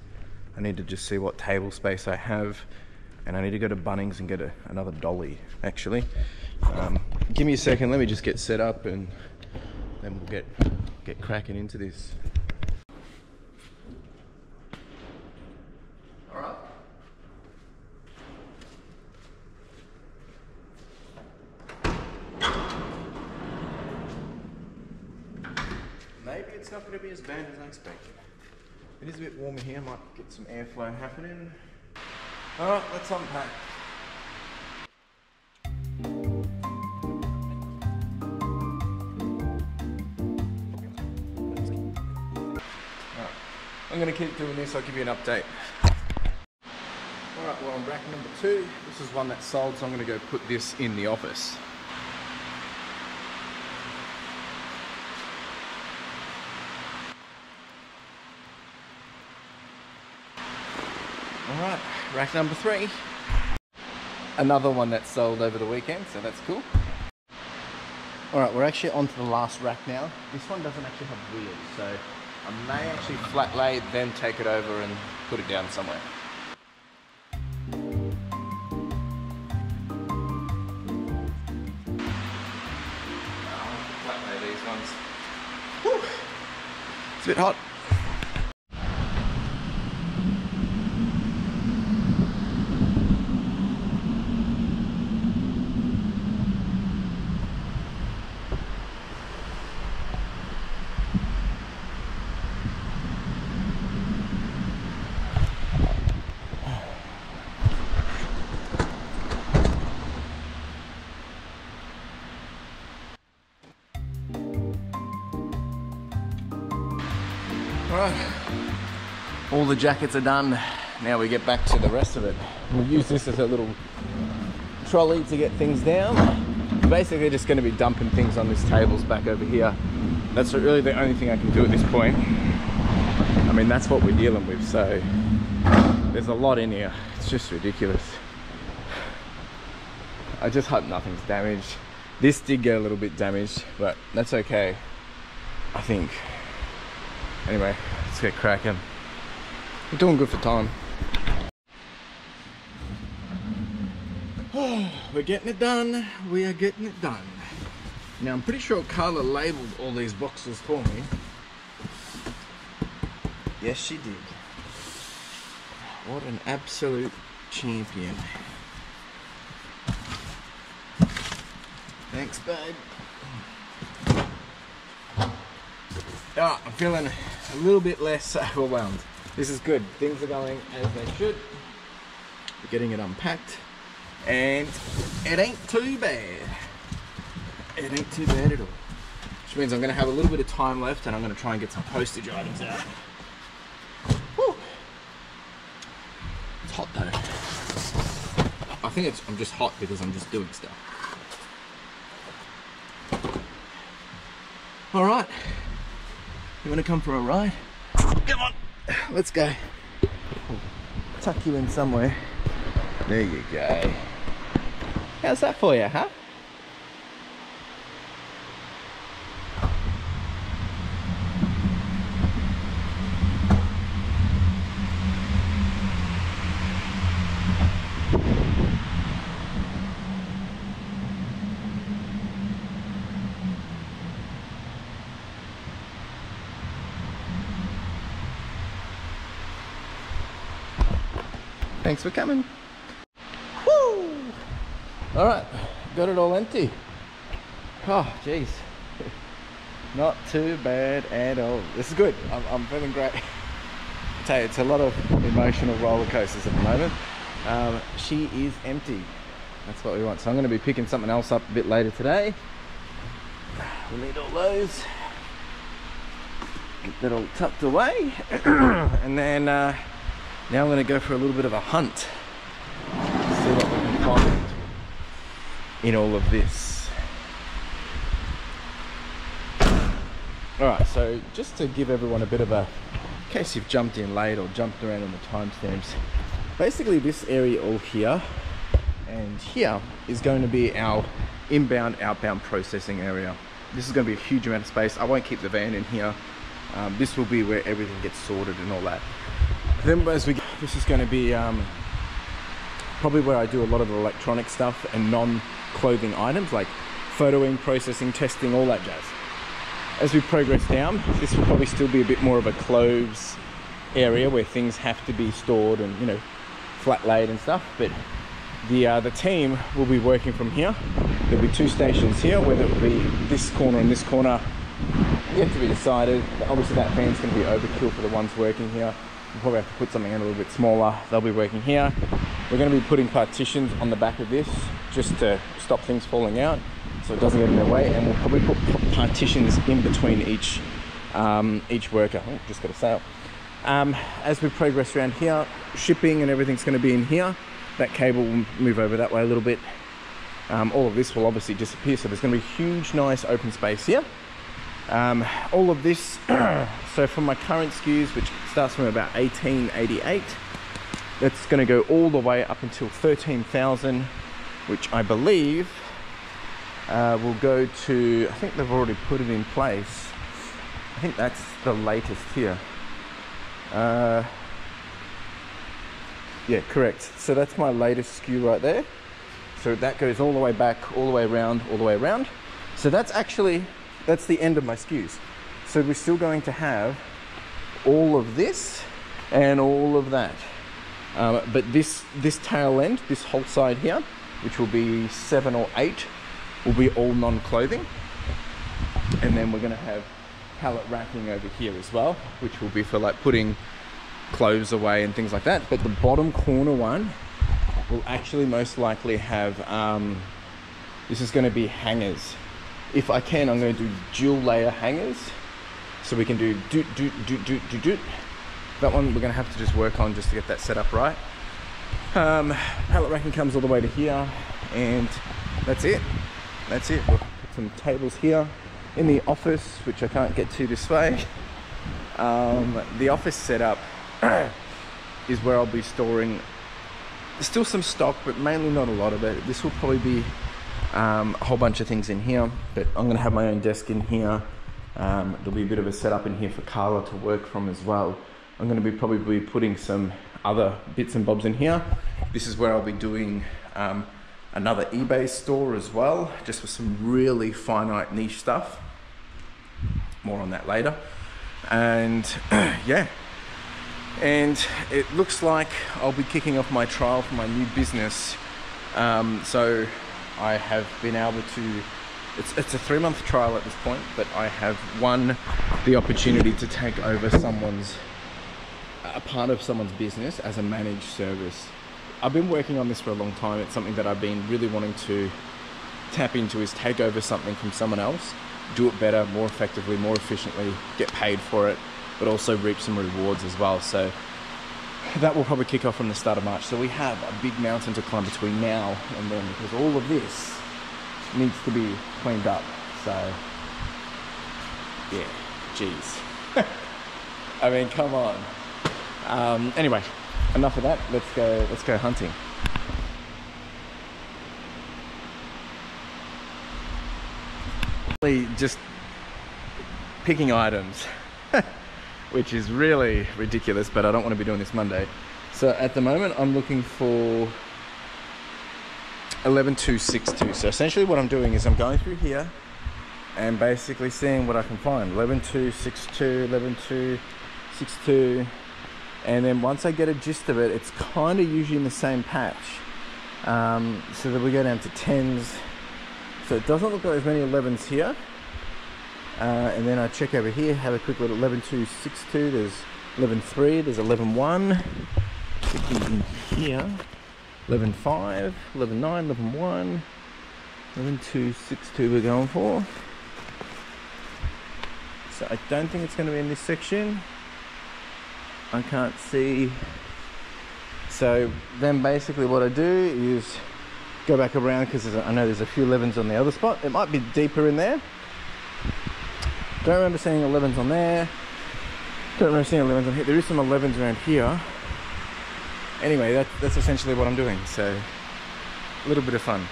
Speaker 1: I need to just see what table space I have, and I need to go to Bunnings and get another dolly, actually. Give me a second, let me just get set up, and then we'll get cracking into this. All right. Maybe it's not going to be as bad as I expected. It is a bit warmer here, might get some airflow happening. All right, let's unpack. I'm going to keep doing this, I'll give you an update. Alright, well, on rack number 2. This is one that's sold, so I'm going to go put this in the office. Alright, rack number 3. Another one that's sold over the weekend, so that's cool. Alright, we're actually onto the last rack now. This one doesn't actually have wheels, so I may actually flat lay, then take it over and put it down somewhere. Flat lay these ones. Whew. It's a bit hot. Alright, all the jackets are done. Now we get back to the rest of it. We'll use this as a little trolley to get things down. Basically just going to be dumping things on these tables back over here. That's really the only thing I can do at this point. I mean, that's what we're dealing with, so there's a lot in here. It's just ridiculous. I just hope nothing's damaged. This did get a little bit damaged, but that's okay, I think. Anyway, let's get cracking. We're doing good for time. Oh, we're getting it done. We are getting it done. Now, I'm pretty sure Carla labeled all these boxes for me. Yes, she did. What an absolute champion. Thanks, babe. Oh, I'm feeling a little bit less overwhelmed. This is good. Things are going as they should. We're getting it unpacked. And it ain't too bad. It ain't too bad at all. Which means I'm going to have a little bit of time left and I'm going to try and get some postage items out. Woo. It's hot though. I think I'm just hot because I'm just doing stuff. Alright. You want to come for a ride? Come on, let's go. Tuck you in somewhere. There you go. How's that for you, huh? Thanks for coming. Woo! All right, got it all empty. Oh, jeez. Not too bad at all. This is good. I'm feeling great. I tell you, it's a lot of emotional roller coasters at the moment. She is empty. That's what we want. So I'm going to be picking something else up a bit later today. We'll need all those. Get that all tucked away. And then now I'm going to go for a little bit of a hunt. See what we can find in all of this. Alright, so just to give everyone a bit of a, in case you've jumped in late or jumped around on the timestamps, basically this area all here and here is going to be our inbound, outbound processing area. This is going to be a huge amount of space. I won't keep the van in here. This will be where everything gets sorted and all that. Then as we, this is going to be probably where I do a lot of the electronic stuff and non-clothing items like photoing, processing, testing, all that jazz. As we progress down, this will probably still be a bit more of a clothes area where things have to be stored and, you know, flat laid and stuff. But the team will be working from here. There'll be 2 stations here, whether it be this corner and this corner, yet to be decided. Obviously that fan's going to be overkill for the ones working here. We'll probably have to put something in a little bit smaller. They'll be working here. We're going to be putting partitions on the back of this just to stop things falling out so it doesn't get in their way, and we'll probably put partitions in between each worker. Oh, just got a sale. As we progress around here, shipping and everything's going to be in here. That cable will move over that way a little bit. All of this will obviously disappear, so there's going to be a huge, nice open space here. All of this, so from my current SKUs, which starts from about 1888, that's going to go all the way up until 13,000, which I believe will go to, I think they've already put it in place. I think that's the latest here. Yeah, correct. So that's my latest SKU right there. So that goes all the way back, all the way around, all the way around. So that's the end of my SKUs. So we're still going to have all of this and all of that. But this tail end, this whole side here, which will be 7 or 8, will be all non-clothing. And then we're going to have pallet racking over here as well, which will be for like putting clothes away and things like that. But the bottom corner one will actually most likely have, this is going to be hangers. If I can, I'm going to do dual layer hangers. So we can do doot. That one we're going to have to just work on just to get that set up right. Pallet racking comes all the way to here, and that's it. That's it. We'll put some tables here in the office, which I can't get to this way. The office setup is where I'll be storing still some stock, but mainly not a lot of it. This will probably be a whole bunch of things in here, but I'm going to have my own desk in here. There'll be a bit of a setup in here for Carla to work from as well. I'm going to be probably putting some other bits and bobs in here. This is where I'll be doing another eBay store as well, just for some really finite niche stuff. More on that later. And yeah, and it looks like I'll be kicking off my trial for my new business. So I have been able to, it's a 3-month trial at this point, but I have won the opportunity to take over a part of someone's business as a managed service. I've been working on this for a long time. It's something that I've been really wanting to tap into, is take over something from someone else, do it better, more effectively, more efficiently, get paid for it, but also reap some rewards as well. So that will probably kick off from the start of March. So we have a big mountain to climb between now and then, because all of this needs to be cleaned up. So yeah, geez. I mean, come on. Anyway, enough of that. Let's go hunting. Just picking items, which is really ridiculous, but I don't want to be doing this Monday. So at the moment I'm looking for 11262. So essentially what I'm doing is I'm going through here and basically seeing what I can find. 11262, 11262, and then once I get a gist of it, it's kind of usually in the same patch. So that we go down to 10s. So it doesn't look like there's many 11s here. And then I check over here, have a quick look at 11262. There's 113, there's 111. Clicking in here, 115, 119, 111, 11262 we're going for. So I don't think it's going to be in this section. I can't see. So then basically what I do is go back around, because I know there's a few 11s on the other spot. It might be deeper in there. Don't remember seeing 11s on there. Don't remember seeing 11s on here. There is some 11s around here. Anyway, that's essentially what I'm doing. So a little bit of fun.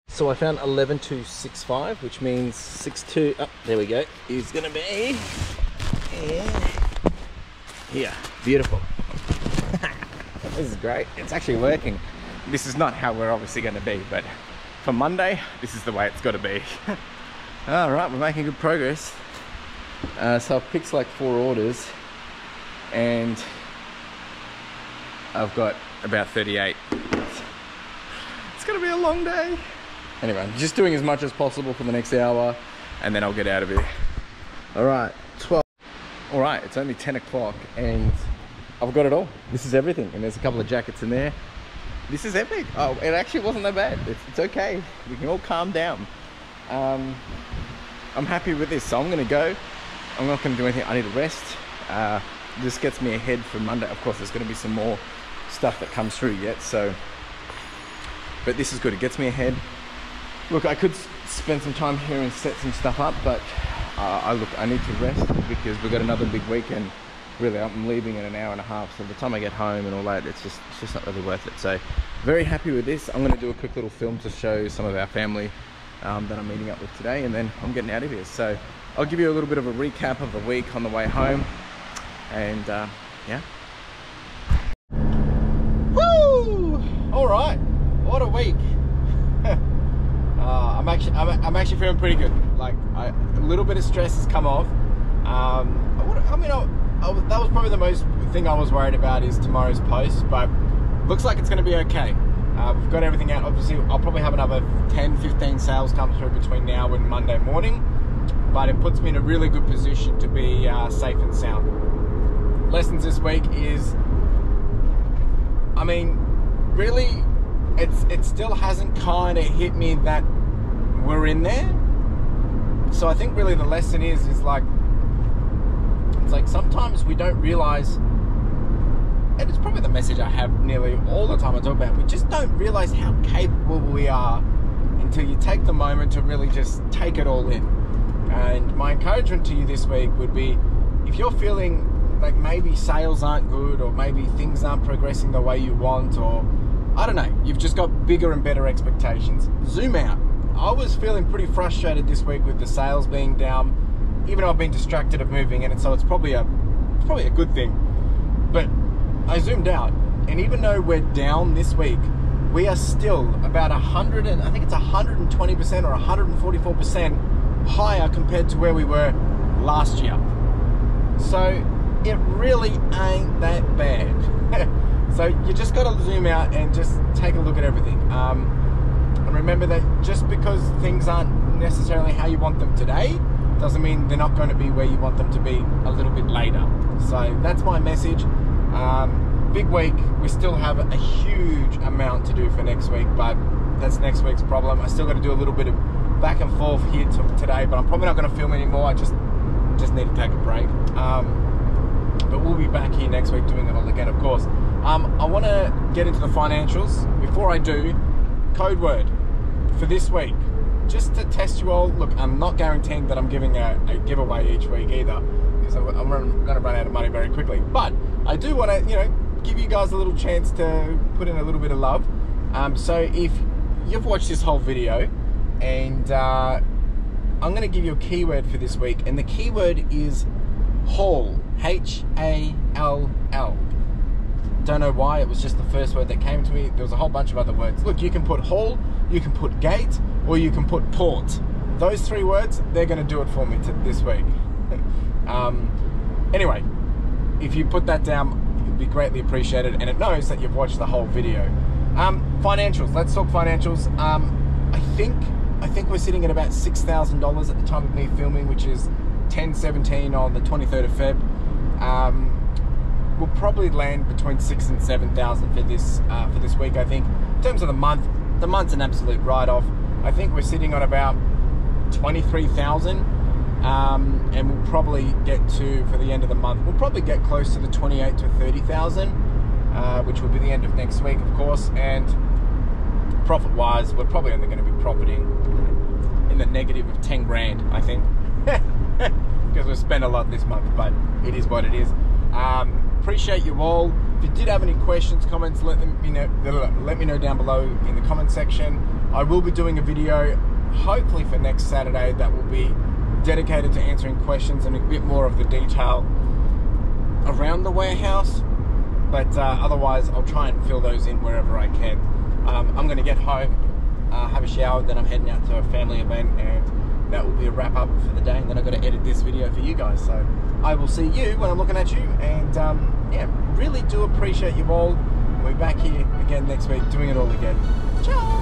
Speaker 1: So I found 11265, which means 62. Oh, there we go. Is gonna be here. Beautiful. This is great. It's actually working. This is not how we're obviously going to be, but for Monday, this is the way it's got to be. All right, we're making good progress. So I've picked like 4 orders, and I've got about 38. It's going to be a long day. Anyway, just doing as much as possible for the next hour, and then I'll get out of here. All right, 12. All right, it's only 10 o'clock, and I've got it all. This is everything, and there's a couple of jackets in there. This is epic. Oh, it actually wasn't that bad. It's okay. We can all calm down. I'm happy with this, so I'm gonna go. I'm not gonna do anything. I need a rest. This gets me ahead for Monday. Of course, there's gonna be some more stuff that comes through yet. So, but this is good. It gets me ahead. Look, I could spend some time here and set some stuff up, but I need to rest because we've got another big weekend. Really, I'm leaving in an hour and a half, so by the time I get home and all that, it's just not really worth it. So very happy with this. I'm going to do a quick little film to show some of our family that I'm meeting up with today, and then I'm getting out of here. So I'll give you a little bit of a recap of the week on the way home, and yeah. Woo! All right, what a week. I'm actually feeling pretty good. Like a little bit of stress has come off. That was probably the most thing I was worried about is tomorrow's post, but looks like it's going to be okay. We've got everything out. Obviously, I'll probably have another 10-15 sales come through between now and Monday morning, but it puts me in a really good position to be safe and sound. Lessons this week is, I mean, really, it still hasn't kind of hit me that we're in there. So I think really the lesson is like, it's like sometimes we don't realize, and it's probably the message I have nearly all the time I talk about, we just don't realize how capable we are until you take the moment to really just take it all in. And my encouragement to you this week would be, if you're feeling like maybe sales aren't good, or maybe things aren't progressing the way you want, or I don't know, you've just got bigger and better expectations, zoom out. I was feeling pretty frustrated this week with the sales being down, even though I've been distracted of moving, and so it's probably a good thing. But I zoomed out, and even though we're down this week, we are still about 100, and I think it's 120% or 144% higher compared to where we were last year. So it really ain't that bad. So you just got to zoom out and just take a look at everything. And remember that just because things aren't necessarily how you want them today, doesn't mean they're not going to be where you want them to be a little bit later. So that's my message. Big week. We still have a huge amount to do for next week, but that's next week's problem. I still got to do a little bit of back and forth here today, but I'm probably not going to film anymore. I just need to take a break. But we'll be back here next week doing it all again, of course. I want to get into the financials. Before I do, code word for this week, just to test you all. Look, I'm not guaranteeing that I'm giving a giveaway each week either, because I'm going to run out of money very quickly. But I do want to, give you guys a little chance to put in a little bit of love. So if you've watched this whole video, and I'm going to give you a keyword for this week, and the keyword is haul, H-A-L-L. Don't know why, it was just the first word that came to me. There was a whole bunch of other words. Look, you can put haul, you can put gate, or you can put port. Those three words, they're going to do it for me this week. Anyway, if you put that down, it would be greatly appreciated, and it knows that you've watched the whole video. Financials, let's talk financials. I think we're sitting at about $6,000 at the time of me filming, which is 10/17 on the 23rd of Feb. We'll probably land between 6,000 and 7,000 for this week. I think in terms of the month's an absolute write-off. I think we're sitting on about 23,000, and we'll probably get to, for the end of the month, we'll probably get close to the 28 to 30,000, which will be the end of next week, of course. And profit-wise, we're probably only going to be profiting in the negative of 10 grand, I think, because we've spent a lot this month, but it is what it is. Appreciate you all. If you did have any questions, comments, let me know down below in the comment section. I will be doing a video, hopefully for next Saturday, that will be dedicated to answering questions and a bit more of the detail around the warehouse. But otherwise, I'll try and fill those in wherever I can. I'm going to get home, have a shower, then I'm heading out to a family event, and that will be a wrap up for the day. And then I've got to edit this video for you guys. So I will see you when I'm looking at you. And yeah, really do appreciate you all. We'll be back here again next week doing it all again. Ciao.